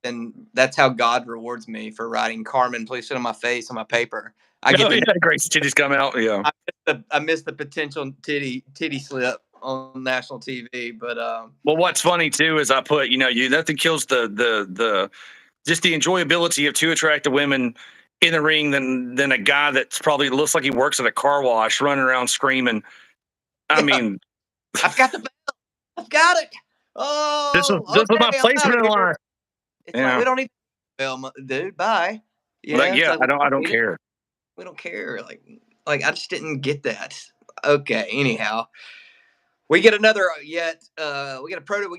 And that's how God rewards me for writing Carmen, Please Sit on My Face on my paper. Great titties come out. Yeah, I missed the potential titty slip on national TV, but well, what's funny too is I put nothing kills the just the enjoyability of two attractive women in the ring than a guy that's probably looks like he works at a car wash running around screaming. I mean, I've got the bell. I've got it. Oh, this was my placement in life. It's like we don't need bell, dude. Bye. I don't care. We don't care. Like I just didn't get that. Okay. Anyhow, we get another we get a proto.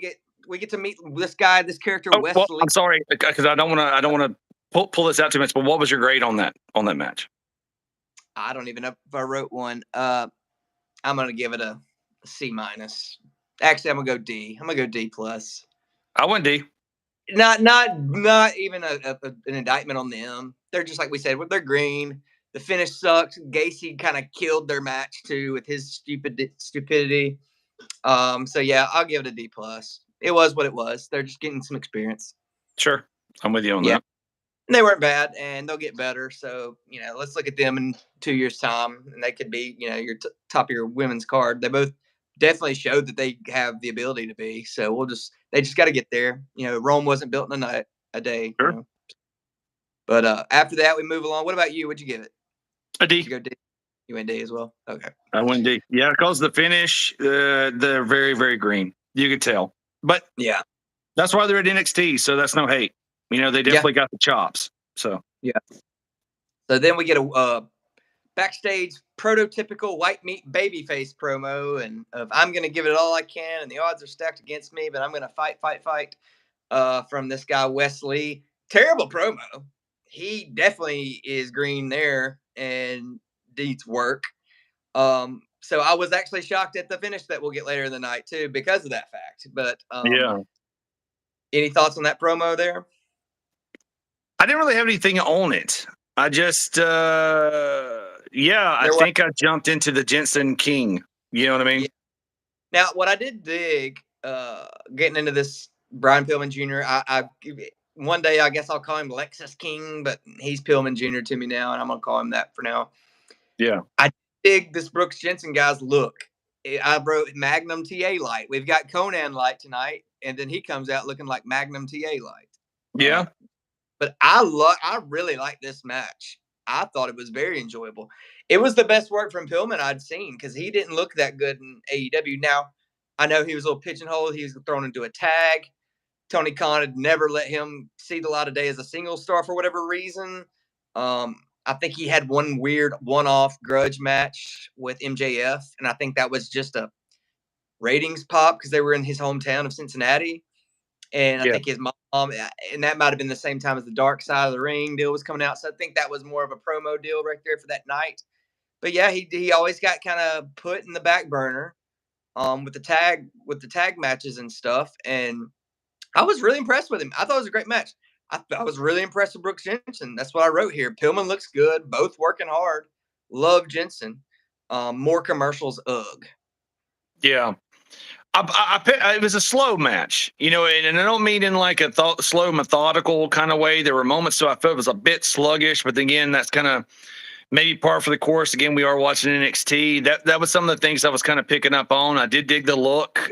We get to meet this guy, this character, Wesley. Well, I'm sorry because I don't want to pull this out too much. But what was your grade on that match? I don't even know if I wrote one. I'm gonna give it a C minus. Actually, I'm gonna go D. I'm gonna go D plus. I went D. Not even an indictment on them. They're just like we said. They're green. The finish sucks. Gacy kind of killed their match too with his stupidity. So yeah, I'll give it a D plus. It was what it was. They're just getting some experience. Sure, I'm with you on that. And they weren't bad, and they'll get better. So let's look at them in 2 years' time, and they could be your top of your women's card. They both definitely showed that they have the ability to be. So they just got to get there. Rome wasn't built in a day. Sure. But after that, we move along. What about you? What'd you give it? A D. You go D. You went D as well. Okay. I went D. Yeah, because the finish, they're very, very green. You could tell. But yeah, That's why they're at NXT. So that's no hate. You know, they definitely got the chops. So yeah. So then we get a backstage prototypical white meat babyface promo, and of I'm going to give it all I can, and the odds are stacked against me, but I'm going to fight. From this guy Wesley. Terrible promo. He definitely is green there and needs work. So I was actually shocked at the finish that we'll get later in the night too because of that fact. But yeah. any thoughts on that promo there? I didn't really have anything on it. I just, I There was, think I jumped into the Jensen King. You know what I mean? yeah. Now, what I did dig, getting into this Brian Pillman Jr., I one day I guess I'll call him Lexus King, but he's Pillman Jr. to me now, and I'm gonna call him that for now. Yeah. I dig this Brooks Jensen guy's look. I wrote Magnum TA Light. We've got Conan Light tonight, and then he comes out looking like Magnum TA Light. Yeah. But I really like this match. I thought it was very enjoyable. It was the best work from Pillman I'd seen because he didn't look that good in AEW. Now, I know he was a little pigeonholed. He was thrown into a tag. Tony Khan had never let him see the light of day as a single star for whatever reason. I think he had one weird one-off grudge match with MJF, and I think that was just a ratings pop because they were in his hometown of Cincinnati. And I think his mom, and that might have been the same time as the Dark Side of the Ring deal was coming out. So I think that was more of a promo deal right there for that night. But yeah, he always got kind of put in the back burner with the tag matches and stuff. And I was really impressed with him. I thought it was a great match. I was really impressed with Brooks Jensen. That's what I wrote here. Pillman looks good. Both working hard. Love Jensen. More commercials. Ugh. Yeah. It was a slow match, you know, and I don't mean in like a slow, methodical kind of way. There were moments, so I felt it was a bit sluggish, but again, that's kind of maybe par for the course. Again, we are watching NXT. That was some of the things I was kind of picking up on. I did dig the look.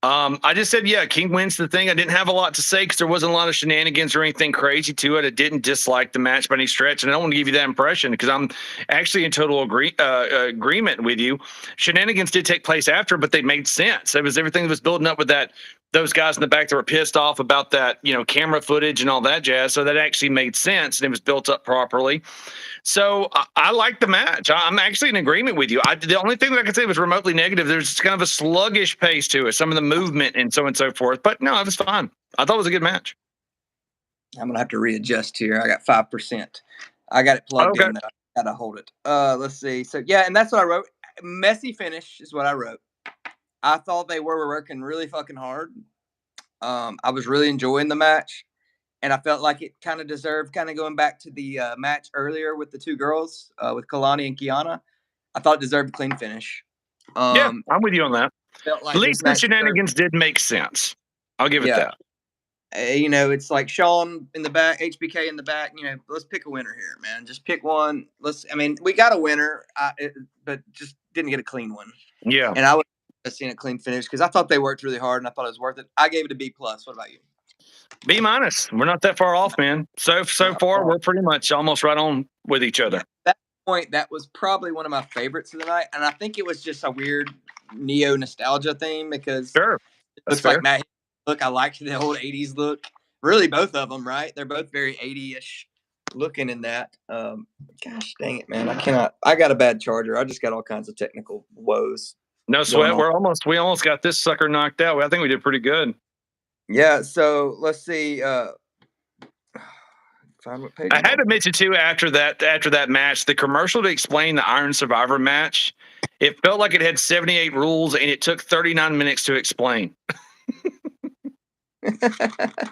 I just said, yeah, King wins the thing. I didn't have a lot to say because there wasn't a lot of shenanigans or anything crazy to it. I didn't dislike the match by any stretch, and I don't want to give you that impression because I'm actually in total agreement with you. Shenanigans did take place after, but they made sense. It was everything that was building up with that. Those guys in the back that were pissed off about that, you know, camera footage and all that jazz. So that actually made sense and it was built up properly. So I like the match. I'm actually in agreement with you. The only thing that I could say was remotely negative. There's kind of a sluggish pace to it, some of the movement and so forth. But no, it was fine. I thought it was a good match. I'm gonna have to readjust here. I got 5%. I got it plugged in. Though. I gotta hold it. Let's see. So yeah, and that's what I wrote. Messy finish is what I wrote. I thought they were working really fucking hard. I was really enjoying the match. And I felt like it kind of deserved kind of going back to the match earlier with the two girls, with Kalani and Kiana. I thought it deserved a clean finish. Yeah, I'm with you on that. Felt like At least the shenanigans did make sense. I'll give it that. You know, it's like Sean in the back, HBK in the back. You know, let's pick a winner here, man. Just pick one. We got a winner, but just didn't get a clean one. Yeah. And I would have seen a clean finish because I thought they worked really hard and I thought it was worth it. I gave it a B+. What about you? B-. We're not that far off, man. So far, we're pretty much almost right on with each other. At that point, that was probably one of my favorites of the night, and I think it was just a weird neo nostalgia theme because it looks like Matt. Look, I liked the old '80s look. Really, both of them, right? They're both very '80ish looking in that. Gosh dang it, man! I got a bad charger. I just got all kinds of technical woes. No sweat. We almost got this sucker knocked out. I think we did pretty good. Yeah, so let's see. I had to mention too after that match, the commercial to explain the Iron Survivor match. It felt like it had 78 rules and it took 39 minutes to explain. The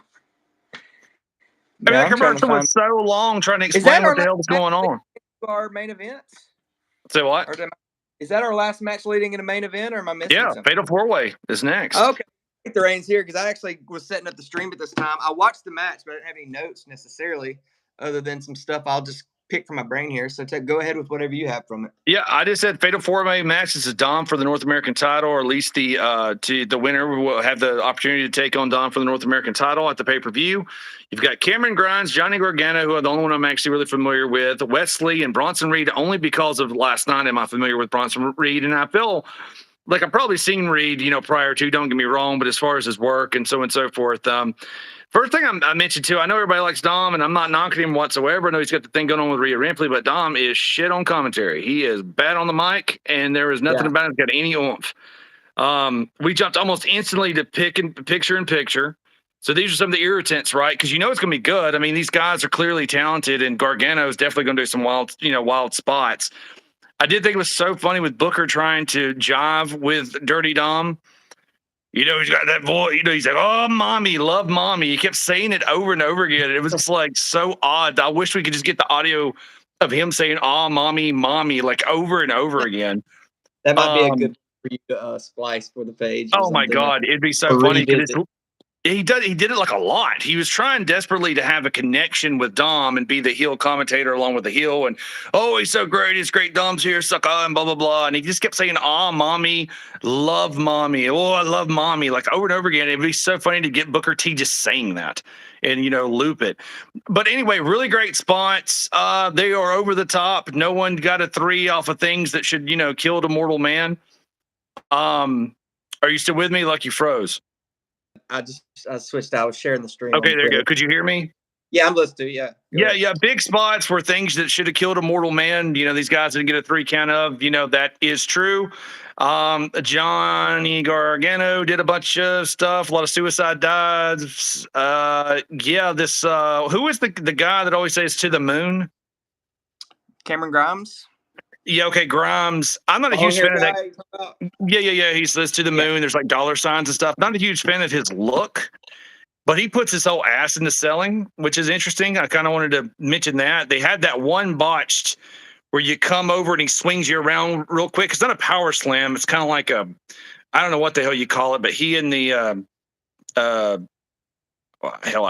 commercial was so long trying to explain what the hell was going on. Our main event. Say what? Is that our last match leading in a main event, or am I missing something? Fatal 4-Way is next. Okay. Take the reins here because I actually was setting up the stream at this time. I watched the match, but I didn't have any notes necessarily other than some stuff I'll just pick from my brain here. So go ahead with whatever you have from it. Yeah, I just said Fatal 4-Way match. This is Dom for the North American title, or at least the winner will have the opportunity to take on Dom for the North American title at the pay-per-view. You've got Cameron Grimes, Johnny Gargano, who are the only one I'm actually really familiar with, Wesley and Bronson Reed, only because of last night am I familiar with Bronson Reed, and I feel like I've probably seen Reed, prior to, don't get me wrong, but as far as his work and so on and so forth. First thing I mentioned too, I know everybody likes Dom, and I'm not knocking him whatsoever. I know he's got the thing going on with Rhea Ripley, but Dom is shit on commentary. He is bad on the mic, and there is nothing about him that's got any oomph. We jumped almost instantly to picture in picture. So these are some of the irritants, right? Because it's going to be good. I mean, these guys are clearly talented, and Gargano is definitely going to do some wild spots. I did think it was so funny with Booker trying to jive with Dirty Dom. He's got that voice. He's like, "Oh, mommy, love mommy." He kept saying it over and over again. It was just like so odd. I wish we could just get the audio of him saying, "Oh, mommy, mommy," like over and over again. That might be a good for you to splice for the page. Oh my God, it'd be so funny because he did it like a lot. He was trying desperately to have a connection with Dom and be the heel commentator along with the heel. And he's so great. He's great. Dom's here, suck on, and blah blah blah. And he just kept saying, "Ah, mommy, love mommy. Oh, I love mommy," like over and over again. It'd be so funny to get Booker T just saying that and loop it. But anyway, really great spots. They are over the top. No one got a 3 off of things that should kill a mortal man. Are you still with me? Like you froze. I switched. I was sharing the stream. Okay, there you go. Could you hear me? Yeah, I'm listening. Yeah. Yeah. Big spots were things that should have killed a mortal man. These guys didn't get a 3 count of. That is true. Johnny Gargano did a bunch of stuff. A lot of suicide dives. This who is the guy that always says to the moon? Cameron Grimes. Yeah, okay, Grimes. I'm not a huge fan of that. Yeah. He says to the moon. There's like dollar signs and stuff. Not a huge fan of his look, but he puts his whole ass into selling, which is interesting. I kind of wanted to mention that. They had that one botched where you come over and he swings you around real quick. It's not a power slam. It's kind of like I don't know what the hell you call it, but he and the, I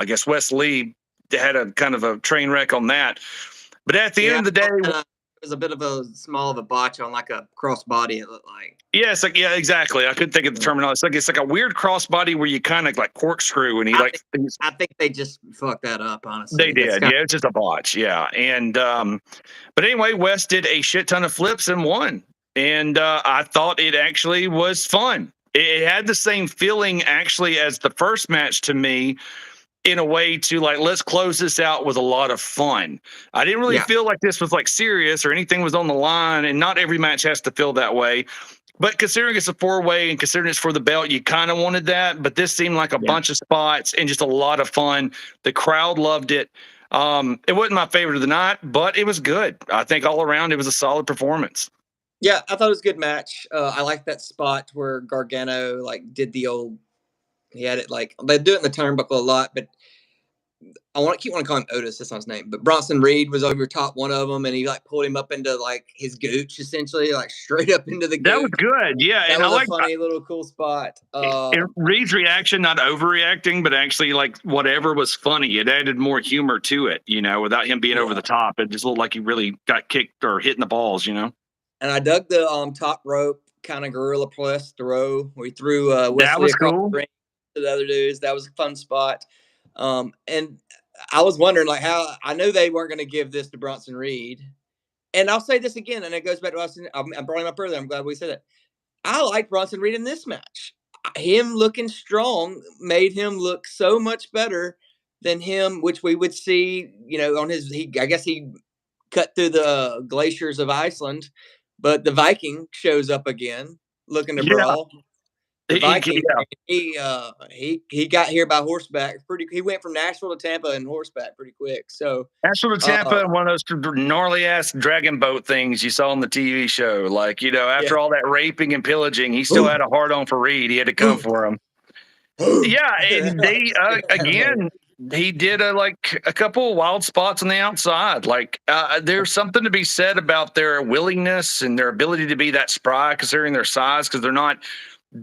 guess Wes Lee had a kind of a train wreck on that. But at the end of the day, it was a bit of a small of a botch on like a crossbody. It looked like. Yeah, it's like exactly. I couldn't think of the terminology. It's like a weird crossbody where you kind of like corkscrew, and I think they just fucked that up. Honestly, they did. Yeah, it's just a botch. Yeah, and but anyway, West did a shit ton of flips and won, and I thought it actually was fun. It had the same feeling actually as the first match to me, in a way to like, let's close this out with a lot of fun. I didn't really feel like this was like serious or anything was on the line, and not every match has to feel that way. But considering it's a 4-way and considering it's for the belt, you kind of wanted that. But this seemed like a bunch of spots and just a lot of fun. The crowd loved it. It wasn't my favorite of the night, but it was good. I think all around it was a solid performance. Yeah, I thought it was a good match. I like that spot where Gargano like did the old. He had it like they do it in the turnbuckle a lot, but I want to call him Otis. That's not his name, but Bronson Reed was over top one of them, and he like pulled him up into like his gooch, essentially, like straight up into the gooch. That was good, yeah. That was a funny little cool spot. Reed's reaction, not overreacting, but actually like whatever was funny. It added more humor to it, without him being over the top. It just looked like he really got kicked or hitting the balls, And I dug the top rope kind of gorilla press throw where he threw Wesley that was across cool. the ring to the other dudes. That was a fun spot. And I was wondering like how I knew they weren't going to give this to Bronson Reed. And I'll say this again, and it goes back to us. I brought him up earlier. I'm glad we said it. I like Bronson Reed in this match. Him looking strong made him look so much better than him, which we would see, on his. I guess he cut through the glaciers of Iceland, but the Viking shows up again, looking to brawl. The Viking, he got here by horseback. He went from Nashville to Tampa in horseback pretty quick. So Nashville to Tampa, one of those gnarly ass dragon boat things you saw on the TV show. Like after all that raping and pillaging, he still had a hard on for Reed. He had to come for him. Yeah, and they again. He did a couple of wild spots on the outside. Like there's something to be said about their willingness and their ability to be that spry, considering their size, because they're not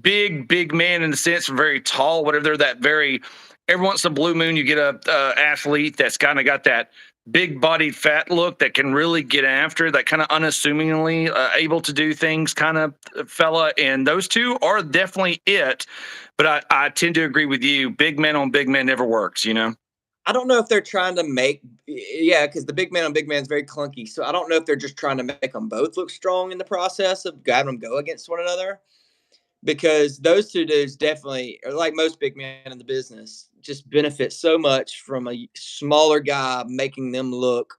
big man in the sense of very tall, whatever. They're that very, every once in a blue moon, you get a athlete that's kind of got that big bodied fat look that can really get after, that kind of unassumingly able to do things kind of fella. And those two are definitely it. But I tend to agree with you. Big man on big man never works, I don't know if they're trying to make, because the big man on big man is very clunky. So I don't know if they're just trying to make them both look strong in the process of having them go against one another. because those two dudes definitely, like most big men in the business, just benefit so much from a smaller guy making them look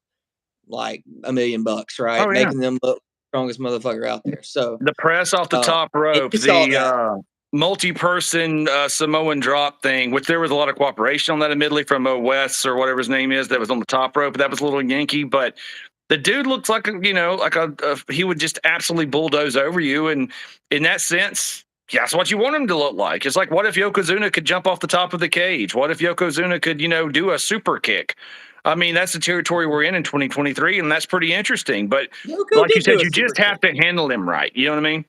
like $1 million, right? Oh yeah. Making them look strongest motherfucker out there. So The press off the top and rope, you saw that. multi-person Samoan drop thing, which there was a lot of cooperation on that, admittedly, from West or whatever his name is, that was on the top rope. That was a little Yankee, but the dude looks like he would just absolutely bulldoze over you. And in that sense, that's what you want him to look like. It's like, what if Yokozuna could jump off the top of the cage? What if Yokozuna could, do a super kick? I mean, that's the territory we're in 2023, and that's pretty interesting. But Yoko like you did do said, a you super just have kick. to handle him right. You know what I mean?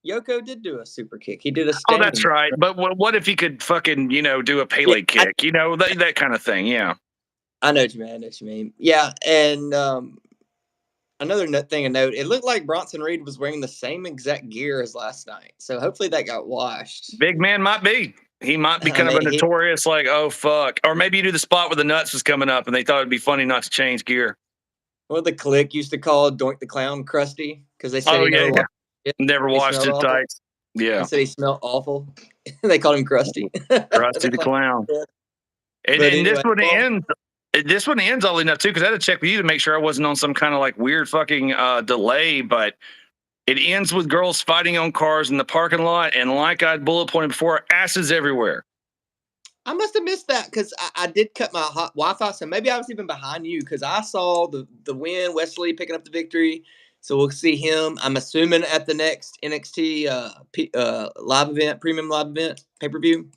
Yoko did do a super kick. He did a Oh, standing. that's right. But what if he could fucking, do a Pele kick? That kind of thing. Yeah. I know what you mean. I know what you mean. Yeah, and another thing to note, it looked like Bronson Reed was wearing the same exact gear as last night. So hopefully that got washed. Big man might be. He might be I kind of a mean, notorious, like, oh, fuck. Or maybe you do the spot where the nuts was coming up and they thought it'd be funny not to change gear. what the Click used to call Doink the Clown Krusty, because they said Oh, he never yeah. washed Never washed his tights. Yeah. They said he smelled awful. They called him Krusty. Krusty the Clown. And, But and anyway, this one ends oddly enough, too, because I had to check with you to make sure I wasn't on some kind of like weird fucking delay, but it ends with girls fighting on cars in the parking lot. And like I bullet pointed before, asses everywhere. I must have missed that because I did cut my Wi-Fi, so maybe I was even behind you because I saw the win, Wesley picking up the victory. So we'll see him. I'm assuming at the next NXT live event, premium live event, pay-per-view.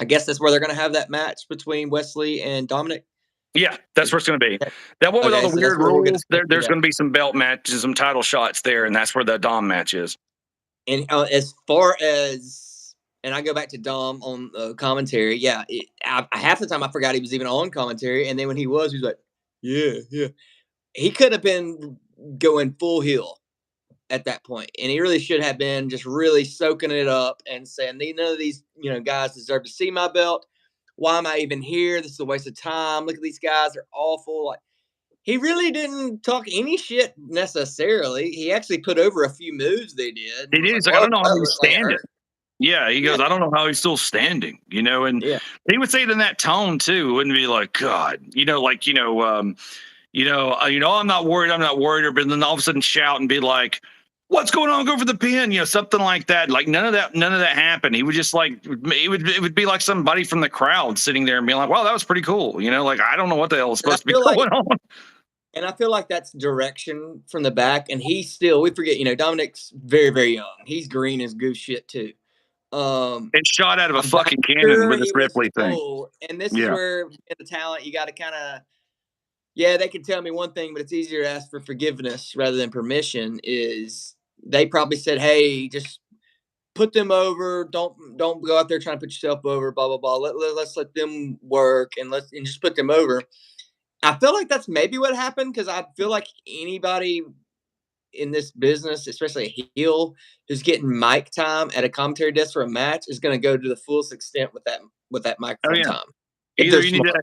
I guess that's where they're going to have that match between Wesley and Dominic. Yeah, that's where it's going to be. That one with all the weird rules, there's going to be some belt matches, some title shots there, and that's where the Dom match is. And as far as, and I go back to Dom on commentary, yeah, half the time I forgot he was even on commentary, and then when he was like, yeah. He could have been going full heel at that point, and he really should have been just really soaking it up and saying, none of these guys deserve to see my belt. Why am I even here? This is a waste of time. Look at these guys; they're awful. Like, he really didn't talk any shit necessarily. He actually put over a few moves they did. He did. He's like, I don't know how he's standing. Yeah, he goes, I don't know how he's still standing, and he would say it in that tone too. It wouldn't be like, God, I'm not worried, but then all of a sudden shout and be like, what's going on? Go for the pin, something like that. Like none of that happened. He would just like, it would be like somebody from the crowd sitting there and being like, wow, that was pretty cool. Like, I don't know what the hell is supposed to be going on. And I feel like that's direction from the back. And he's still, we forget, Dominic's very, very young. He's green as goose shit too. It's shot out of a fucking cannon with this Ripley thing. And this is where in the talent, you got to kind of, they can tell me one thing, but it's easier to ask for forgiveness rather than permission. Is they probably said, hey, just put them over. Don't go out there trying to put yourself over, blah, blah, blah. Let's let them work and just put them over. I feel like that's maybe what happened, because I feel like anybody in this business, especially a heel who's getting mic time at a commentary desk for a match, is going to go to the fullest extent with that microphone time. Either you need to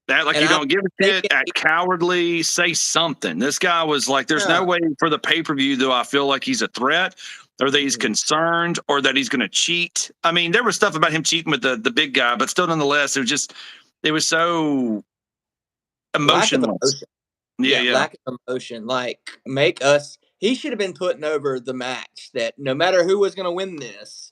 act like you don't give a shit, act cowardly, say something. This guy was like, there's no way for the pay-per-view do I feel like he's a threat, or that he's concerned, or that he's going to cheat. I mean, there was stuff about him cheating with the big guy, but still, nonetheless, it was so emotionless. Lack of emotion. Like, he should have been putting over the match that no matter who was going to win this,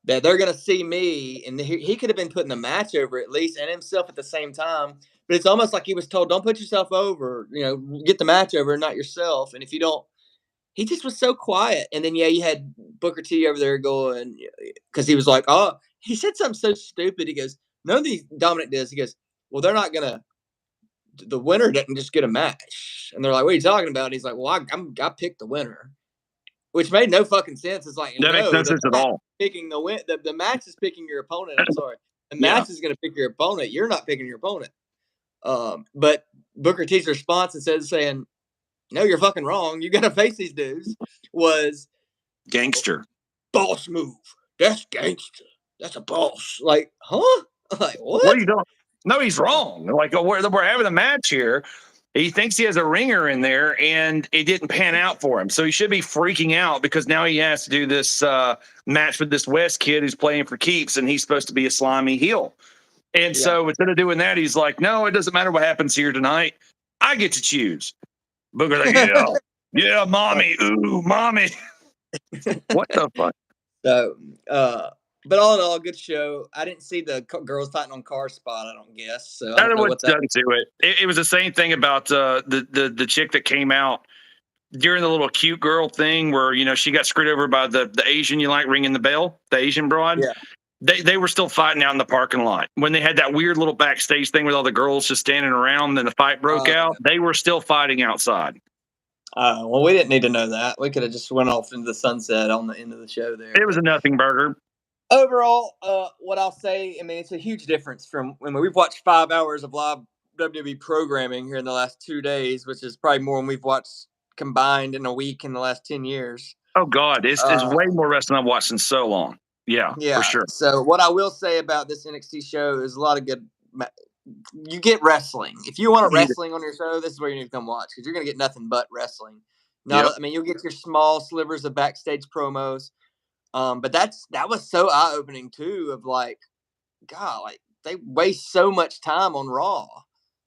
that they're going to see me, and he could have been putting the match over at least, and himself at the same time. But it's almost like he was told, don't put yourself over, get the match over, not yourself. And if you don't, he just was so quiet. And then, you had Booker T over there going, because he was like, he said something so stupid. He goes, none of these, Dominic does. He goes, well, they're not going to, the winner didn't just get a match. And they're like, what are you talking about? And he's like, well, I picked the winner, which made no fucking sense. It's like, that makes no sense at all. Picking the match is picking your opponent. I'm sorry. The match is going to pick your opponent. You're not picking your opponent. But Booker T's response, instead of saying, no, you're fucking wrong, you got to face these dudes, was gangster. Boss move. That's gangster. That's a boss. Like, huh? Like, what? What are you doing? No, he's wrong. Like, we're having a match here. He thinks he has a ringer in there, and it didn't pan out for him. So he should be freaking out because now he has to do this match with this West kid who's playing for keeps, and he's supposed to be a slimy heel. And Yeah. so instead of doing that, he's like, "No, it doesn't matter what happens here tonight. I get to choose." Booker's like, "Yeah, yeah, mommy, ooh, mommy." What the fuck? So, but all in all, good show. I didn't see the girls fighting on car spot. I don't guess. So I don't know what that. Done to it. It was the same thing about the chick that came out during the little cute girl thing where she got screwed over by the Asian you like ringing the bell, the Asian broad. Yeah. They were still fighting out in the parking lot when they had that weird little backstage thing with all the girls just standing around and the fight broke out. They were still fighting outside. Well, we didn't need to know that. We could have just went off into the sunset on the end of the show there. It was a nothing burger. Overall, what I'll say, I mean, it's a huge difference from when we've watched 5 hours of live WWE programming here in the last 2 days, which is probably more than we've watched combined in a week in the last 10 years. Oh God, it's way more wrestling I've watched in so long. Yeah, for sure. So what I will say about this NXT show is a lot of good. You get wrestling. If you want wrestling on your show, this is where you need to come watch because you're going to get nothing but wrestling. I mean, you'll get your small slivers of backstage promos. But that was so eye opening too. Of like, God, like they waste so much time on Raw.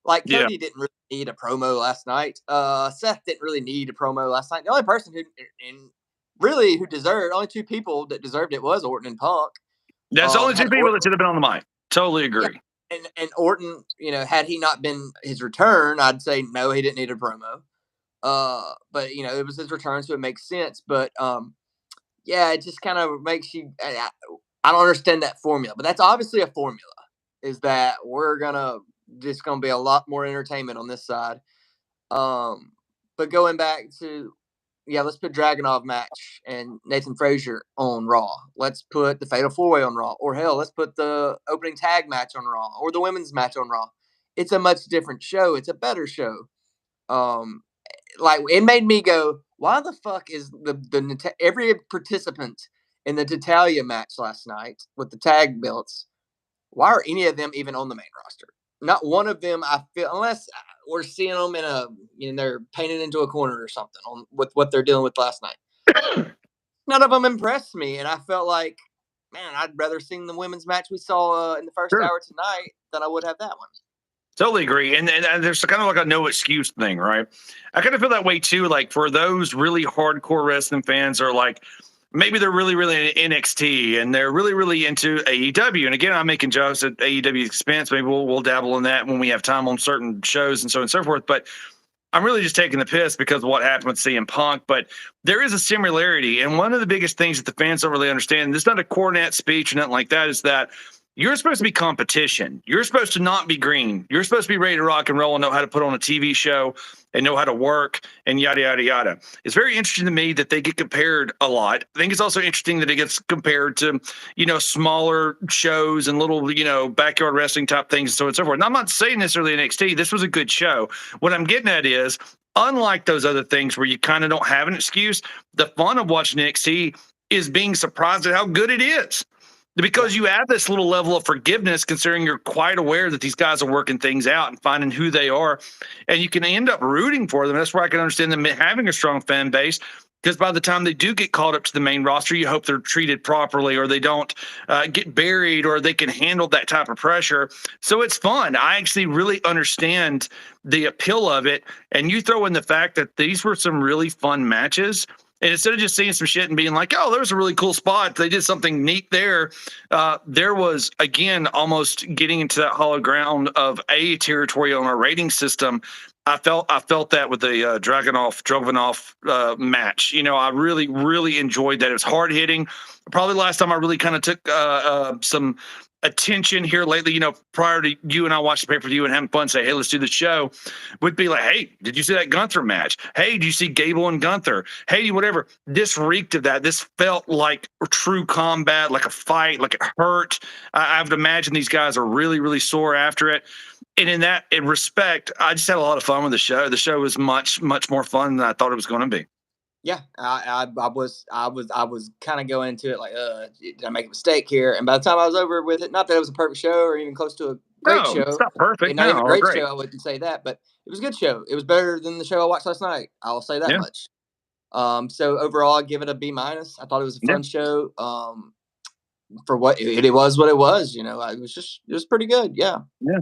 Like Cody didn't really need a promo last night. Seth didn't really need a promo last night. The only person who deserved, only 2 people that deserved it was Orton and Punk. That's the only 2 people that should have been on the mic. Totally agree. Yeah. And Orton, had he not been his return, I'd say no, he didn't need a promo. But it was his return, so it makes sense. But yeah, it just kind of makes you. I don't understand that formula, but that's obviously a formula. Is that we're gonna be a lot more entertainment on this side. But going back to, let's put Dragunov match and Nathan Frazier on Raw. Let's put the Fatal 4-Way on Raw, or hell, let's put the opening tag match on Raw, or the women's match on Raw. It's a much different show. It's a better show. Like it made me go, why the fuck is every participant in the Natalia match last night with the tag belts? Why are any of them even on the main roster? Not one of them. I feel, unless we're seeing them they're painted into a corner or something with what they're dealing with last night. None of them impressed me, and I felt like, man, I'd rather sing the women's match we saw in the first hour tonight than I would have that one. Totally agree. And there's kind of like a no excuse thing, right? I kind of feel that way too. Like for those really hardcore wrestling fans are like, maybe they're really, really into NXT and they're really, really into AEW. And again, I'm making jokes at AEW expense. Maybe we'll dabble in that when we have time on certain shows and so on and so forth. But I'm really just taking the piss because of what happened with CM Punk. But there is a similarity. And one of the biggest things that the fans don't really understand, and this is not a Cornette speech or nothing like that, is that you're supposed to be competition. You're supposed to not be green. You're supposed to be ready to rock and roll and know how to put on a TV show and know how to work and yada, yada, yada. It's very interesting to me that they get compared a lot. I think it's also interesting that it gets compared to, smaller shows and little, backyard wrestling type things and so on and so forth. And I'm not saying necessarily NXT. This was a good show. What I'm getting at is, unlike those other things where you kind of don't have an excuse, the fun of watching NXT is being surprised at how good it is. Because you have this little level of forgiveness, considering you're quite aware that these guys are working things out and finding who they are, and you can end up rooting for them. That's where I can understand them having a strong fan base, because by the time they do get called up to the main roster, you hope they're treated properly or they don't get buried or they can handle that type of pressure. So it's fun. I actually really understand the appeal of it. And you throw in the fact that these were some really fun matches. And instead of just seeing some shit and being like, oh, there was a really cool spot, they did something neat there. There was, again, almost getting into that hollow ground of a territory on our rating system. I felt that with the Dragunov match. I really, really enjoyed that. It was hard hitting. Probably last time I really kind of took some attention here lately, prior to you and I watching the pay-per-view and having fun, say, hey, let's do the show, would be like, hey, did you see that Gunther match? Hey, did you see Gable and Gunther? Hey, whatever. This reeked of that. This felt like true combat, like a fight, like it hurt. I would imagine these guys are really, really sore after it. And in respect, I just had a lot of fun with the show. The show was much, much more fun than I thought it was going to be. Yeah, I was kind of going into it like, did I make a mistake here? And by the time I was over with it, not that it was a perfect show or even close to great No, it's show. not perfect. Not even No, or great show, great. I wouldn't say that, but it was a good show. It was better than the show I watched last night. I'll say that Yeah, much. So overall, I give it a B minus. I thought it was a yeah. fun show. For what it was, what it was. It was pretty good. Yeah, Yeah.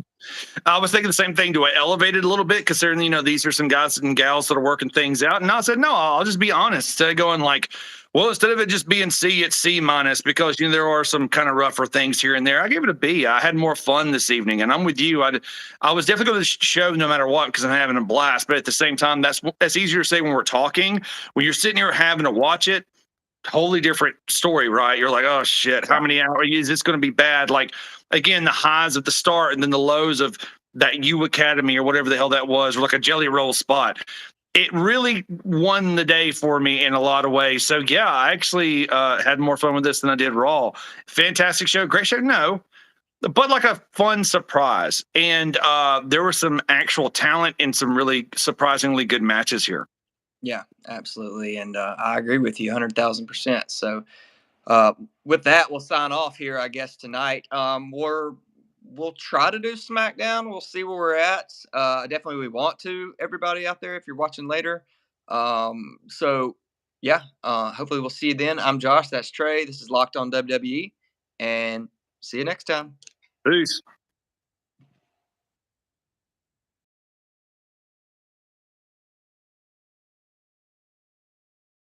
I was thinking the same thing. Do I elevate it a little bit? Considering, these are some guys and gals that are working things out. And I said, no, I'll just be honest. Instead of going like, well, instead of it just being C, it's C minus because, there are some kind of rougher things here and there. I gave it a B. I had more fun this evening. And I'm with you. I was definitely going to show no matter what because I'm having a blast. But at the same time, that's easier to say when we're talking. When you're sitting here having to watch it, totally different story, right? You're like, oh shit, how yeah, many hours is this going to be bad? Like, again, the highs at the start and then the lows of that U Academy or whatever the hell that was, or like a jelly roll spot. It really won the day for me in a lot of ways. So yeah, I actually had more fun with this than I did Raw. Fantastic show, great show. No, but like a fun surprise, and there was some actual talent and some really surprisingly good matches here. yeah, absolutely. And I agree with you 100,000%. So uh, with that, we'll sign off here, I guess, tonight. We'll try to do SmackDown. We'll see where we're at. Definitely, we want to. Everybody out there, if you're watching later. So yeah, hopefully we'll see you then. I'm Josh. That's Trey. This is Locked On WWE, and see you next time. Peace.